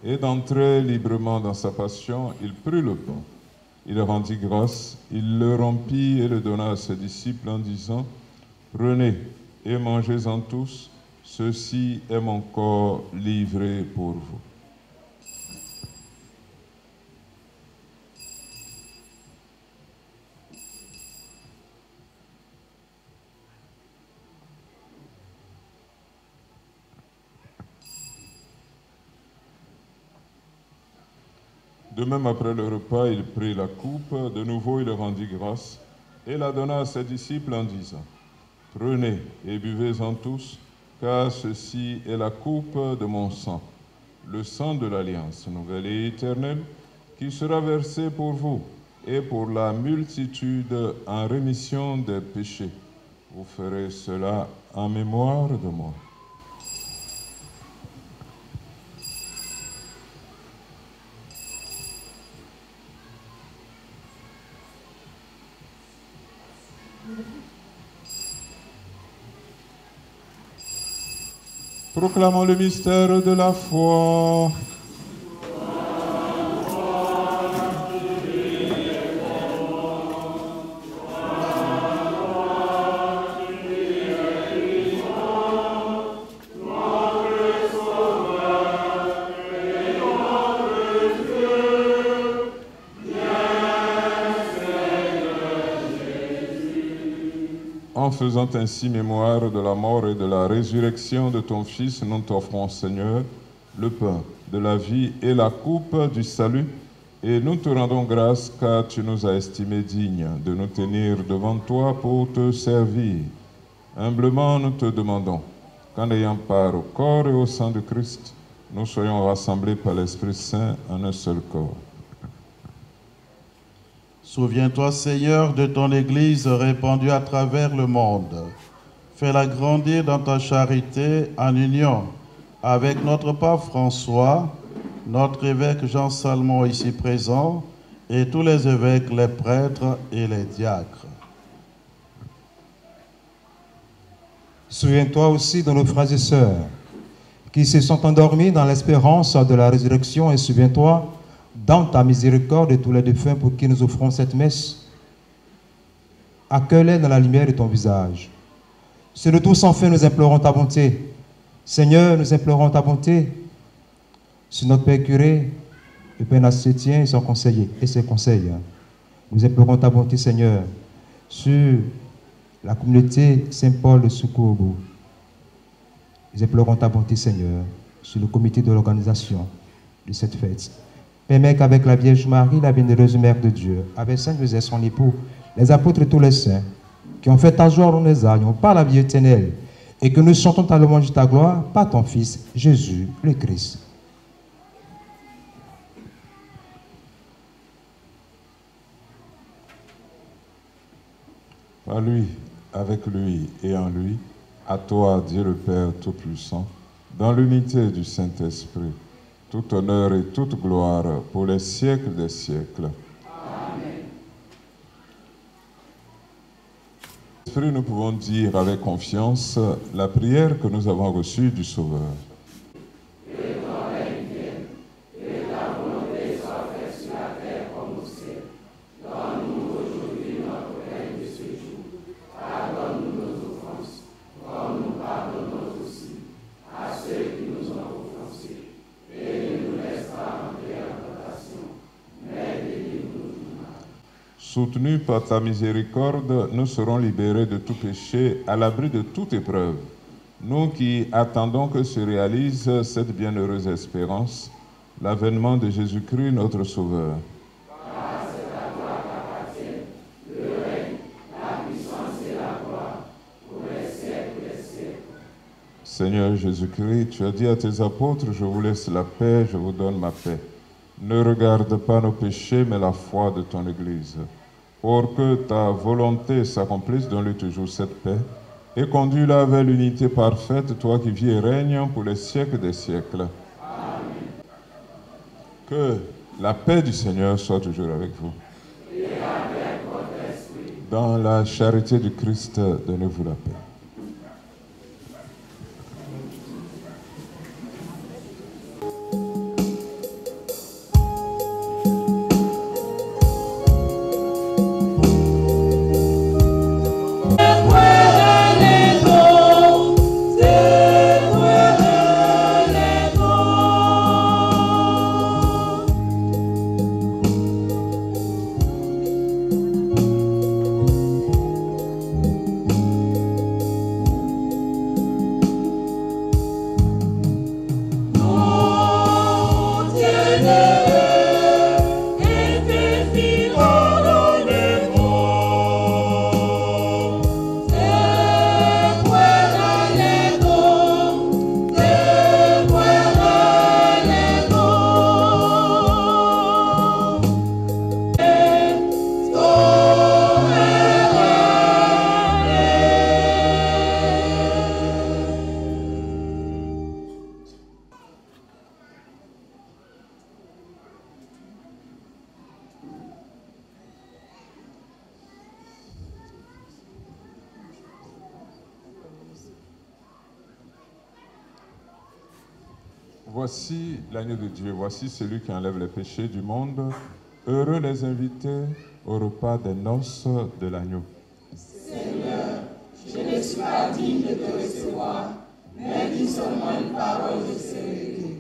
et d'entrer librement dans sa passion, il prit le pain. Il rendit grâce, il le rompit et le donna à ses disciples en disant: Prenez et mangez-en tous, ceci est mon corps livré pour vous. De même, après le repas, il prit la coupe, de nouveau il rendit grâce, et la donna à ses disciples en disant: Prenez et buvez-en tous, car ceci est la coupe de mon sang, le sang de l'Alliance nouvelle et éternelle, qui sera versé pour vous et pour la multitude en rémission des péchés. Vous ferez cela en mémoire de moi. Proclamons le mystère de la foi. Dieu faisant ainsi mémoire de la mort et de la résurrection de ton Fils, nous t'offrons, Seigneur, le pain de la vie et la coupe du salut, et nous te rendons grâce car tu nous as estimés dignes de nous tenir devant toi pour te servir. Humblement, nous te demandons qu'en ayant part au corps et au sang de Christ, nous soyons rassemblés par l'Esprit Saint en un seul corps. Souviens-toi, Seigneur, de ton Église répandue à travers le monde. Fais-la grandir dans ta charité en union avec notre pape François, notre évêque Jean Salmon ici présent, et tous les évêques, les prêtres et les diacres. Souviens-toi aussi de nos frères et sœurs qui se sont endormis dans l'espérance de la résurrection, et souviens-toi dans ta miséricorde de tous les défunts pour qui nous offrons cette messe. Accueille-les dans la lumière de ton visage. C'est de tous enfin nous implorons ta bonté. Seigneur, nous implorons ta bonté sur notre Père curé, le Père Nassétien et son conseiller et ses conseils. Nous implorons ta bonté, Seigneur, sur la communauté Saint-Paul de Soukourou. Nous implorons ta bonté, Seigneur, sur le comité de l'organisation de cette fête. Permets qu'avec la Vierge Marie, la bienheureuse Mère de Dieu, avec Saint Joseph son époux, les apôtres et tous les saints, qui ont fait ta joie dans les âmes, par la vie éternelle, et que nous chantons ta louange de ta gloire par ton Fils, Jésus le Christ. Par lui, avec lui et en lui, à toi, Dieu le Père Tout-Puissant, dans l'unité du Saint-Esprit, tout honneur et toute gloire pour les siècles des siècles. Amen. Esprit, nous pouvons dire avec confiance la prière que nous avons reçue du Sauveur. Soutenus par ta miséricorde, nous serons libérés de tout péché, à l'abri de toute épreuve. Nous qui attendons que se réalise cette bienheureuse espérance, l'avènement de Jésus-Christ, notre Sauveur. Car c'est à toi qu'appartient le règne, la puissance et la gloire pour les siècles des siècles. Seigneur Jésus-Christ, tu as dit à tes apôtres, je vous laisse la paix, je vous donne ma paix. Ne regarde pas nos péchés, mais la foi de ton Église. Pour que ta volonté s'accomplisse, donne-lui toujours cette paix, et conduis-la vers l'unité parfaite, toi qui vis et règnes pour les siècles des siècles. Amen. Que la paix du Seigneur soit toujours avec vous. Et avec votre esprit. Dans la charité du Christ, donnez-vous la paix. Voici l'agneau de Dieu, voici celui qui enlève les péchés du monde. Heureux les invités au repas des noces de l'agneau. Seigneur, je ne suis pas digne de te recevoir, mais dis seulement une parole, je serai guéri.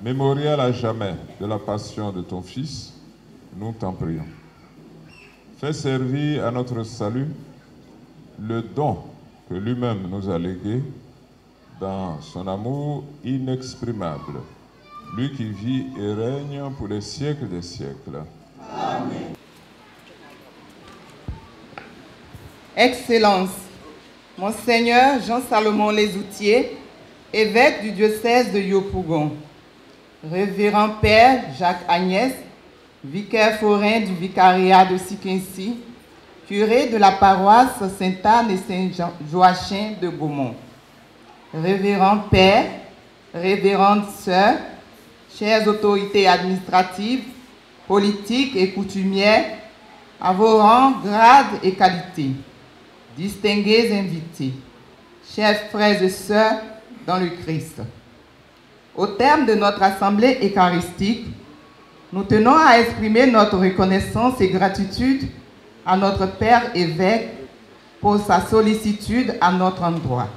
mémorial à jamais de la passion de ton Fils, nous t'en prions. Fais servir à notre salut le don que lui-même nous a légué dans son amour inexprimable, lui qui vit et règne pour les siècles des siècles. Amen. Excellence, Monseigneur Jean-Salomon Lesoutier, évêque du diocèse de Yopougon, Révérend Père Jacques Agnès, vicaire forain du vicariat de Sikinsi, curé de la paroisse Sainte-Anne et Saint-Joachim de Beaumont, Révérend Père, Révérende Sœur, chères autorités administratives, politiques et coutumières, à vos rangs, grades et qualités, distingués invités, chers frères et sœurs dans le Christ. Au terme de notre assemblée eucharistique, nous tenons à exprimer notre reconnaissance et gratitude à notre Père évêque pour sa sollicitude à notre endroit.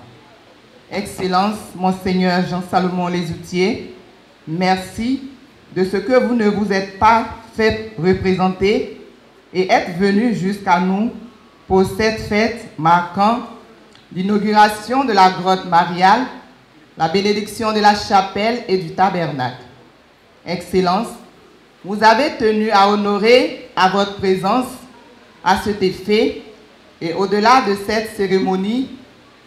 Excellence, Monseigneur Jean-Salomon Lesoutier, merci de ce que vous ne vous êtes pas fait représenter et êtes venu jusqu'à nous pour cette fête marquant l'inauguration de la grotte mariale, la bénédiction de la chapelle et du tabernacle. Excellence, vous avez tenu à honorer à votre présence à cet effet et au-delà de cette cérémonie,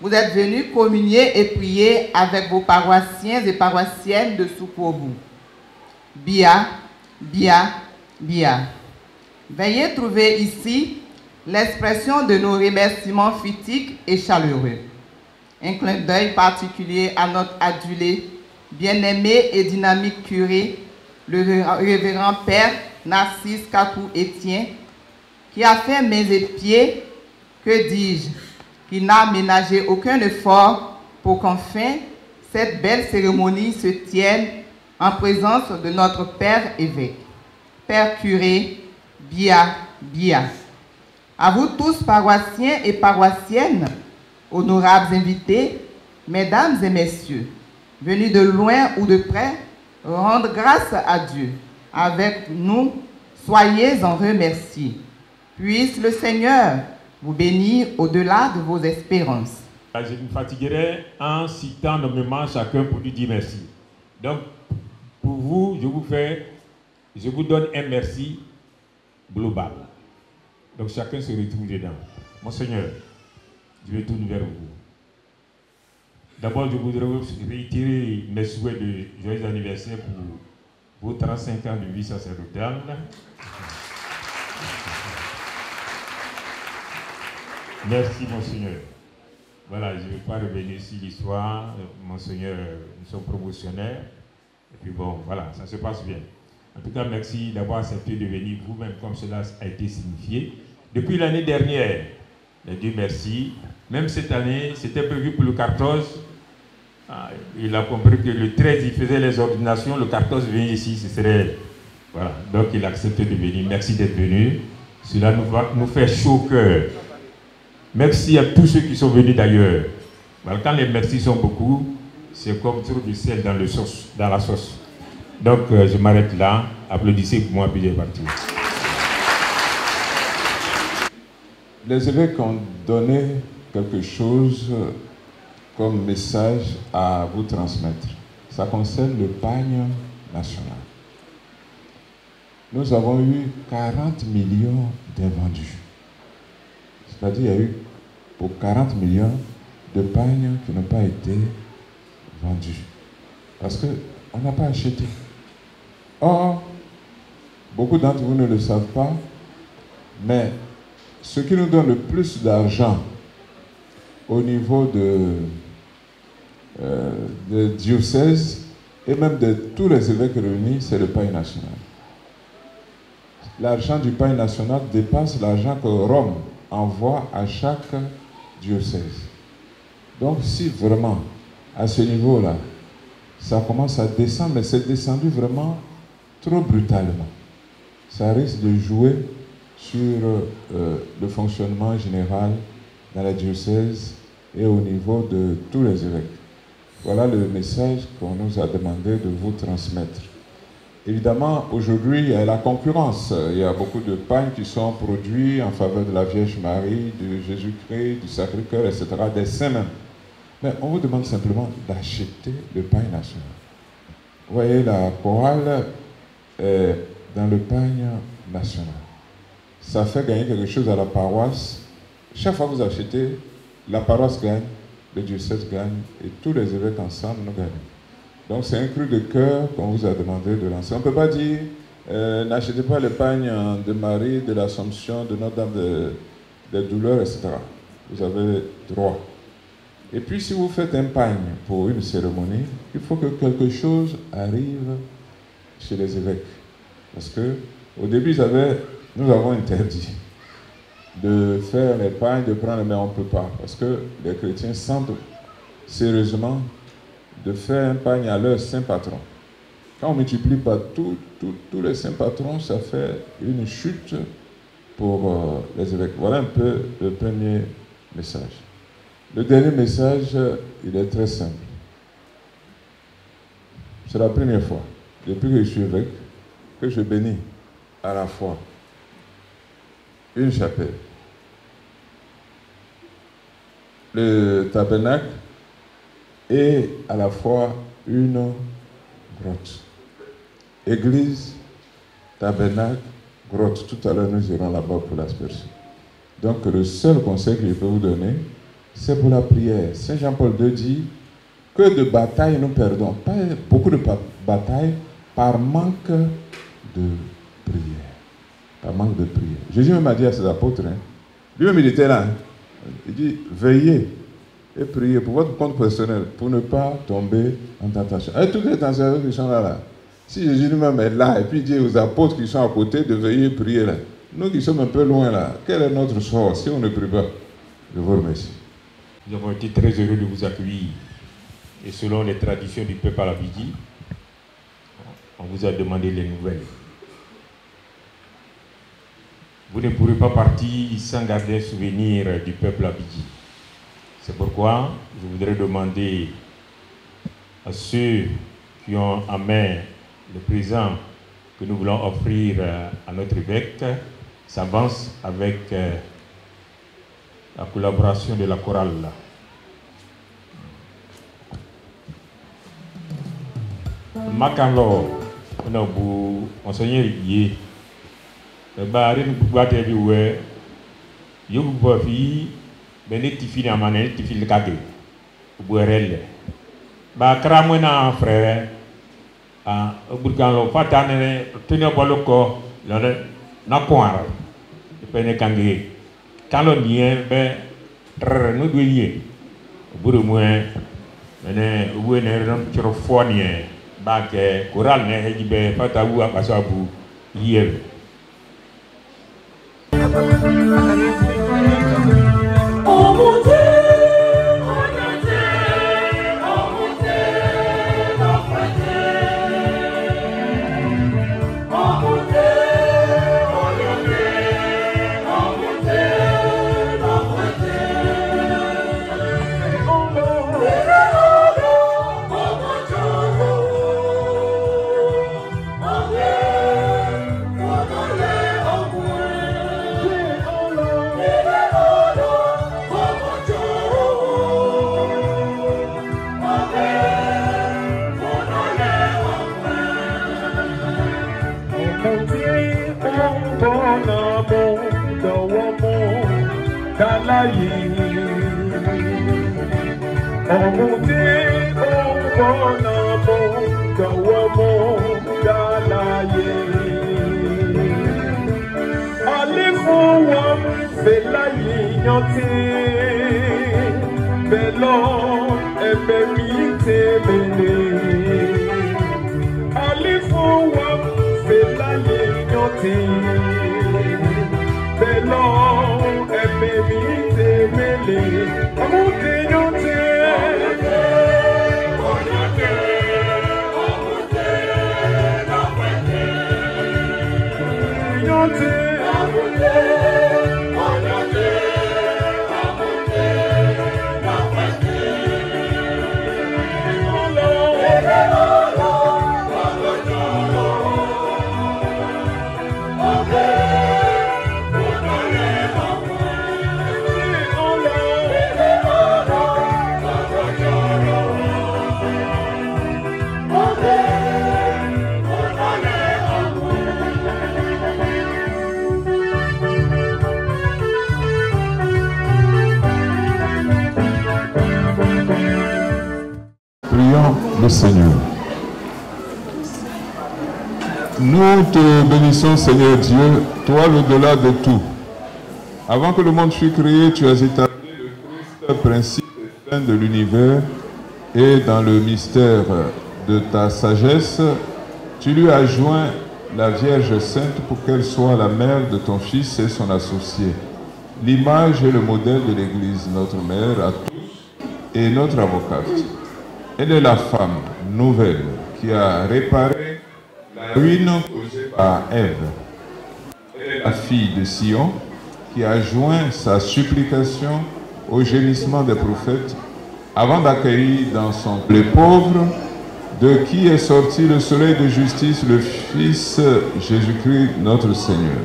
vous êtes venus communier et prier avec vos paroissiens et paroissiennes de Soukourou. Bia, Bia, Bia. Veuillez trouver ici l'expression de nos remerciements fitiques et chaleureux. Un clin d'œil particulier à notre adulé, bien-aimé et dynamique curé, le révérend Père Narcisse Kakou-Étienne, qui a fait mains et pieds, que dis-je, qui n'a ménagé aucun effort pour qu'enfin cette belle cérémonie se tienne en présence de notre Père évêque. Père curé, Bia, Bia. À vous tous, paroissiens et paroissiennes, honorables invités, mesdames et messieurs, venus de loin ou de près, rendre grâce à Dieu. Avec nous, soyez en remerciés. Puisse le Seigneur vous bénir au-delà de vos espérances. Je me fatiguerai en citant nommément chacun pour lui dire merci. Donc, pour vous, je vous donne un merci global. Donc, chacun se retrouve dedans. Monseigneur, je vais tourner vers vous. D'abord, je voudrais réitérer mes souhaits de joyeux anniversaire pour vos 35 ans de vie sacerdotale. Merci, Monseigneur. Voilà, je ne vais pas revenir sur l'histoire. Monseigneur, nous sommes promotionnaires. Et puis bon, voilà, ça se passe bien. En tout cas, merci d'avoir accepté de venir vous-même comme cela a été signifié. Depuis l'année dernière, Dieu merci. Même cette année, c'était prévu pour le 14. Il a compris que le 13, il faisait les ordinations. Le 14 vient ici, ce serait... Voilà, donc il a accepté de venir. Merci d'être venu. Cela nous fait chaud au cœur. Merci à tous ceux qui sont venus d'ailleurs. Voilà, quand les merci sont beaucoup, c'est comme trop de sel dans la sauce. Donc je m'arrête là. Applaudissez pour moi, puis j'ai parti. Les évêques ont donné quelque chose comme message à vous transmettre. Ça concerne le pagne national. Nous avons eu 40 millions d'invendus. C'est-à-dire qu'il y a eu pour 40 millions de pagnes qui n'ont pas été vendus. Parce qu'on n'a pas acheté. Or, beaucoup d'entre vous ne le savent pas, mais ce qui nous donne le plus d'argent au niveau de diocèses et même de tous les évêques réunis, c'est le pagne national. L'argent du pagne national dépasse l'argent que Rome envoie à chaque diocèse. Donc si vraiment, à ce niveau-là, ça commence à descendre, mais c'est descendu vraiment trop brutalement. Ça risque de jouer sur le fonctionnement général dans la diocèse et au niveau de tous les évêques. voilà le message qu'on nous a demandé de vous transmettre. Évidemment, aujourd'hui, il y a la concurrence. Il y a beaucoup de pagnes qui sont produits en faveur de la Vierge Marie, de Jésus-Christ, du Sacré-Cœur, etc., des saints même. Mais on vous demande simplement d'acheter le pagne national. Vous voyez, la chorale est dans le pagne national. Ça fait gagner quelque chose à la paroisse. Chaque fois que vous achetez, la paroisse gagne, le diocèse gagne, et tous les évêques ensemble nous gagnent. Donc c'est un cri de cœur qu'on vous a demandé de lancer. On ne peut pas dire, n'achetez pas le pagne de Marie, de l'Assomption, de Notre-Dame des douleurs, etc. Vous avez droit. Et puis si vous faites un pagne pour une cérémonie, il faut que quelque chose arrive chez les évêques. Parce qu'au début, nous avons interdit de faire les pagnes, de prendre, mais on ne peut pas. Parce que les chrétiens sentent sérieusement de faire un pagne à leur saint patron. Quand on multiplie par tous les saints patrons, ça fait une chute pour les évêques. Voilà un peu le premier message. Le dernier message, il est très simple. C'est la première fois, depuis que je suis évêque, que je bénis à la fois une chapelle, le tabernacle et à la fois une grotte. Église, tabernacle, grotte. Tout à l'heure, nous irons là-bas pour l'aspersion. Donc, le seul conseil que je peux vous donner, c'est pour la prière. Saint Jean-Paul II dit que de batailles nous perdons. Pas beaucoup de batailles par manque de prière. Par manque de prière. Jésus même a dit à ses apôtres, lui-même il était là, il dit, veillez et priez pour votre compte personnel, pour ne pas tomber en tentation. Et tous les tentations qui sont là. Si Jésus lui-même est là, et puis il dit aux apôtres qui sont à côté de veiller et prier là, nous qui sommes un peu loin là, quel est notre sort si on ne prie pas? Je vous remercie. Nous avons été très heureux de vous accueillir. Et selon les traditions du peuple à la Bidji, on vous a demandé les nouvelles. Vous ne pourrez pas partir sans garder un souvenir du peuple à Bidji. C'est pourquoi je voudrais demander à ceux qui ont en main le présent que nous voulons offrir à notre évêque, s'avance avec la collaboration de la chorale. Makalo, on a enseigné lié. Bah, rien pour boire des jouets. Yo vous fille, bénéficie la manette, tu files le cadeau. Boirelle. Bah, cramona frère. Ah, au bout d'un lot, pas tant de tenir par le corps, n'a point. Je peux ne canguer. Quand l'on y est, ben, nous devons y aller. Au bout de moi, au bout de nous, tu refoues ni bah que coral ne hé ben pas ta ou à passer à bout hier. notre Seigneur. Nous te bénissons, Seigneur Dieu, toi l'au-delà de tout. Avant que le monde fût créé, tu as établi le Christ, principe et fin de l'univers, et dans le mystère de ta sagesse, tu lui as joint la Vierge Sainte pour qu'elle soit la mère de ton Fils et son associé, l'image et le modèle de l'Église, notre mère à tous et notre avocate. Elle est la femme nouvelle qui a réparé la ruine causée par Ève. Elle est la fille de Sion qui a joint sa supplication au gémissement des prophètes avant d'accueillir dans son les pauvres, de qui est sorti le soleil de justice, le Fils Jésus-Christ, notre Seigneur.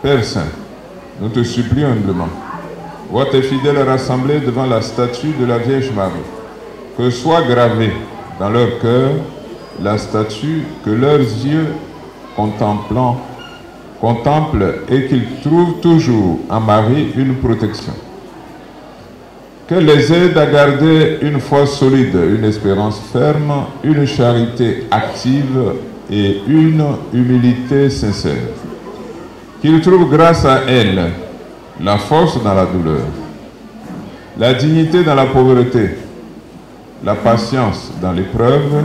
Père Saint, nous te supplions humblement, vois tes fidèles rassemblés devant la statue de la Vierge Marie, que soit gravée dans leur cœur la statue que leurs yeux contemplent et qu'ils trouvent toujours en Marie une protection. Qu'elle les aide à garder une foi solide, une espérance ferme, une charité active et une humilité sincère. Qu'ils trouvent grâce à elle la force dans la douleur, la dignité dans la pauvreté, la patience dans l'épreuve,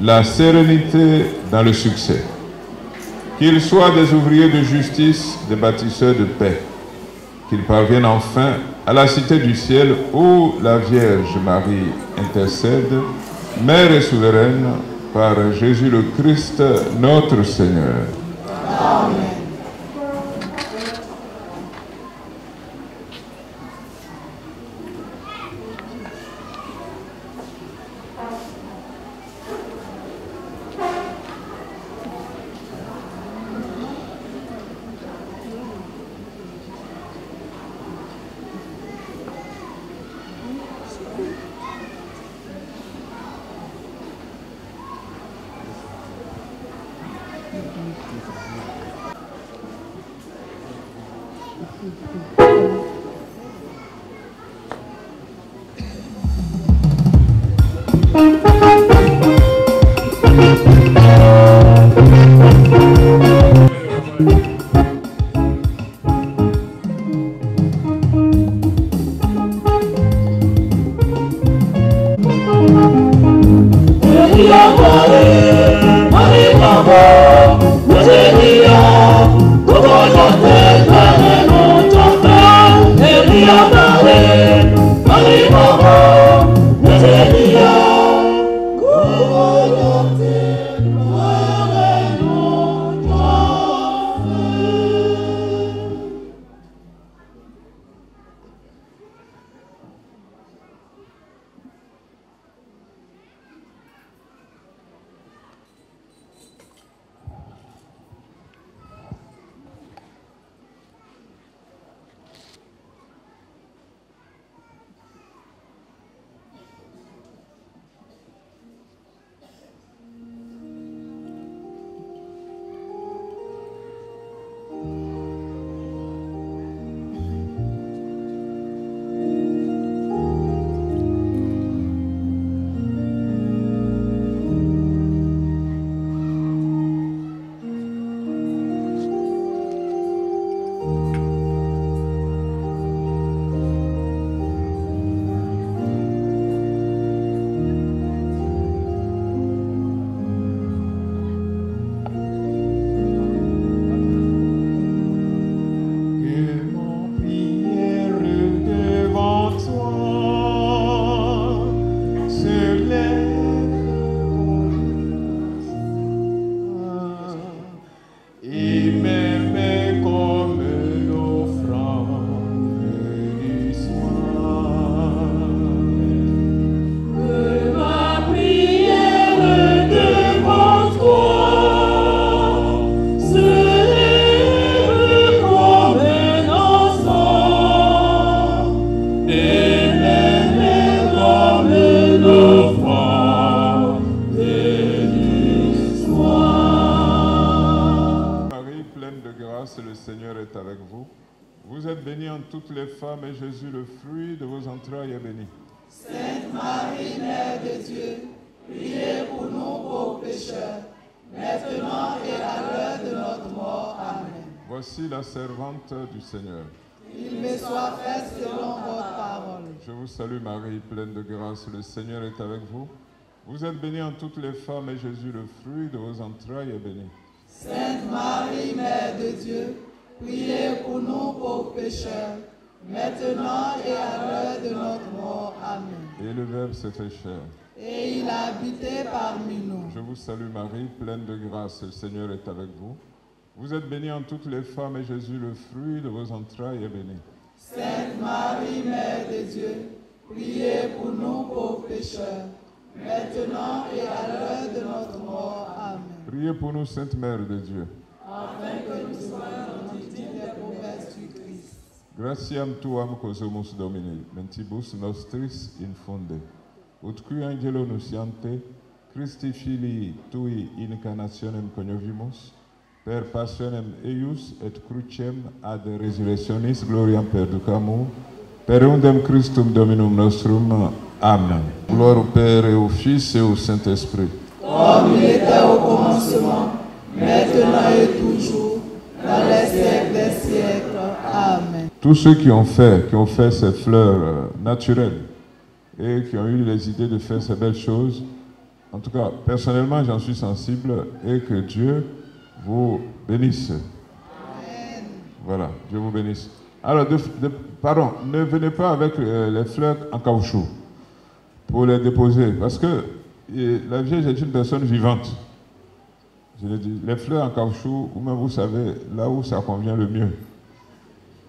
la sérénité dans le succès. Qu'ils soient des ouvriers de justice, des bâtisseurs de paix. Qu'ils parviennent enfin à la cité du ciel où la Vierge Marie intercède, Mère et souveraine, par Jésus le Christ, notre Seigneur. Amen. Vous êtes bénie entre toutes les femmes et Jésus, le fruit de vos entrailles, est béni. Sainte Marie, Mère de Dieu, priez pour nous pauvres pécheurs, maintenant et à l'heure de notre mort. Amen. Voici la servante du Seigneur. Il me soit fait selon votre parole. Je vous salue Marie, pleine de grâce, le Seigneur est avec vous. Vous êtes bénie en toutes les femmes et Jésus, le fruit de vos entrailles, est béni. Sainte Marie, Mère de Dieu, priez pour nous pauvres pécheurs, maintenant et à l'heure de notre mort. Amen. Et le Verbe s'est fait chair. Et il a habité parmi nous. Je vous salue Marie, pleine de grâce, le Seigneur est avec vous. Vous êtes bénie en toutes les femmes et Jésus, le fruit de vos entrailles, est béni. Sainte Marie, Mère de Dieu, priez pour nous pauvres pécheurs, maintenant et à l'heure de notre mort. Amen. Priez pour nous, Sainte Mère de Dieu. Afin que nous soyons dignes des promesses du Christ. Gratiam tuam cosumus Domini, mentibus nostris infunde. Ut qui angelo nunciante, Christi filii tui incarnationem coniovimus, per passionem eius et crucem ad resurrectionis gloriam perducamur, per undem Christum Dominum nostrum. Amen. Gloire au Père et au Fils et au Saint-Esprit. Comme il était au commencement, maintenant et toujours, dans les siècles des siècles. Amen. Tous ceux qui ont fait ces fleurs naturelles et qui ont eu les idées de faire ces belles choses, en tout cas, personnellement, j'en suis sensible et que Dieu vous bénisse. Amen. Voilà, Dieu vous bénisse. Alors, pardon, ne venez pas avec les fleurs en caoutchouc pour les déposer, parce que la Vierge est une personne vivante. Je l'ai dit, les fleurs en caoutchouc, ou même vous savez, là où ça convient le mieux.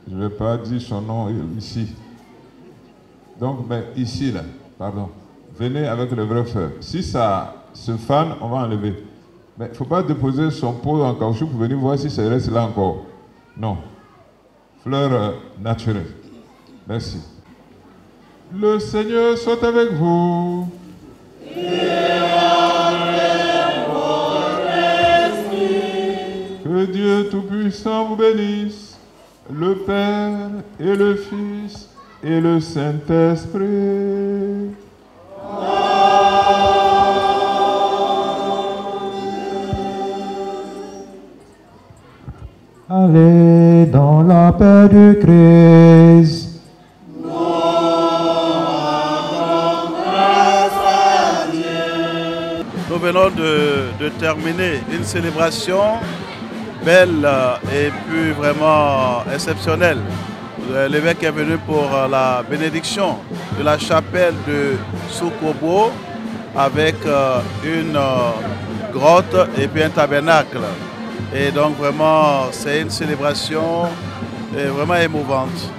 Je ne vais pas dire son nom ici. Donc, mais ici, là, pardon. Venez avec le vrai fleur. Si ça se fane, on va enlever. Mais il ne faut pas déposer son pot en caoutchouc pour venir voir si ça reste là encore. Non. Fleurs naturelles. Merci. Le Seigneur soit avec vous. Que Dieu Tout-Puissant vous bénisse, le Père et le Fils et le Saint-Esprit. Allez dans la paix du Christ. Nous venons de terminer une célébration belle et puis vraiment exceptionnelle. L'évêque est venu pour la bénédiction de la chapelle de Soukobo avec une grotte et puis un tabernacle. Et donc vraiment c'est une célébration vraiment émouvante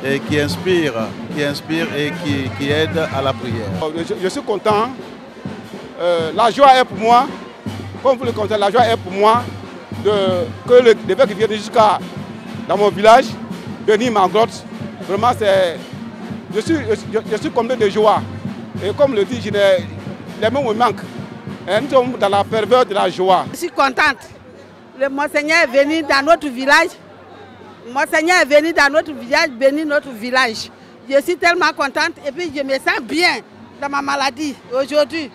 et qui inspire et qui aide à la prière. Je suis content. La joie est pour moi, comme vous le comptez, la joie est pour moi que l'évêque vienne jusqu'à dans mon village, bénir ma grotte. Vraiment, je suis comblé de joie. Et comme le dit, les mots me manquent. Et nous sommes dans la ferveur de la joie. Je suis contente. Le Monseigneur est venu dans notre village. Monseigneur est venu dans notre village, bénir notre village. Je suis tellement contente et puis je me sens bien dans ma maladie aujourd'hui.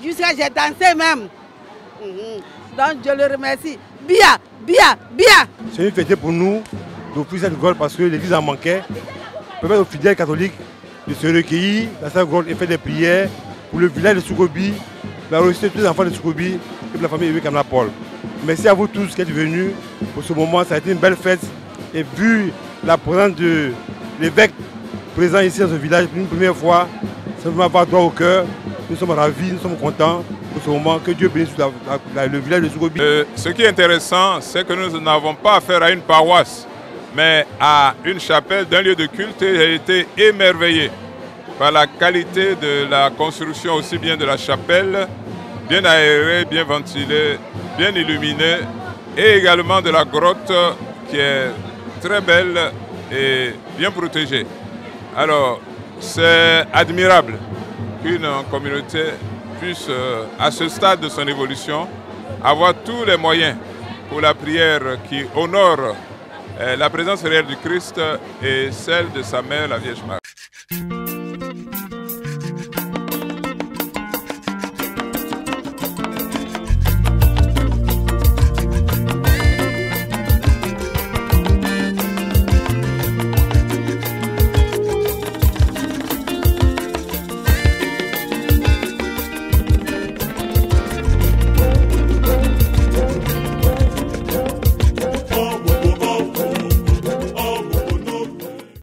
Jusqu'à j'ai dansé même. Donc je le remercie. Bien. C'est une fête pour nous d'offrir cette grotte parce que l'église en manquait. Permettre aux fidèles catholiques de se recueillir dans cette grotte et faire des prières pour le village de Soukobi, la réussite de tous les enfants de Soukobi et pour la famille Évêque Anna Paul. Merci à vous tous qui êtes venus pour ce moment. Ça a été une belle fête. Et vu la présence de l'évêque présent ici dans ce village pour une première fois, ça nous avoir droit au cœur. Nous sommes ravis, nous sommes contents pour ce moment. Que Dieu bénisse le village de Soukobi. Ce qui est intéressant, c'est que nous n'avons pas affaire à une paroisse, mais à une chapelle d'un lieu de culte. Et j'ai été émerveillé par la qualité de la construction, aussi bien de la chapelle, bien aérée, bien ventilée, bien illuminée, et également de la grotte qui est très belle et bien protégée. Alors, c'est admirable qu'une communauté puisse, à ce stade de son évolution, avoir tous les moyens pour la prière qui honore la présence réelle du Christ et celle de sa mère, la Vierge Marie.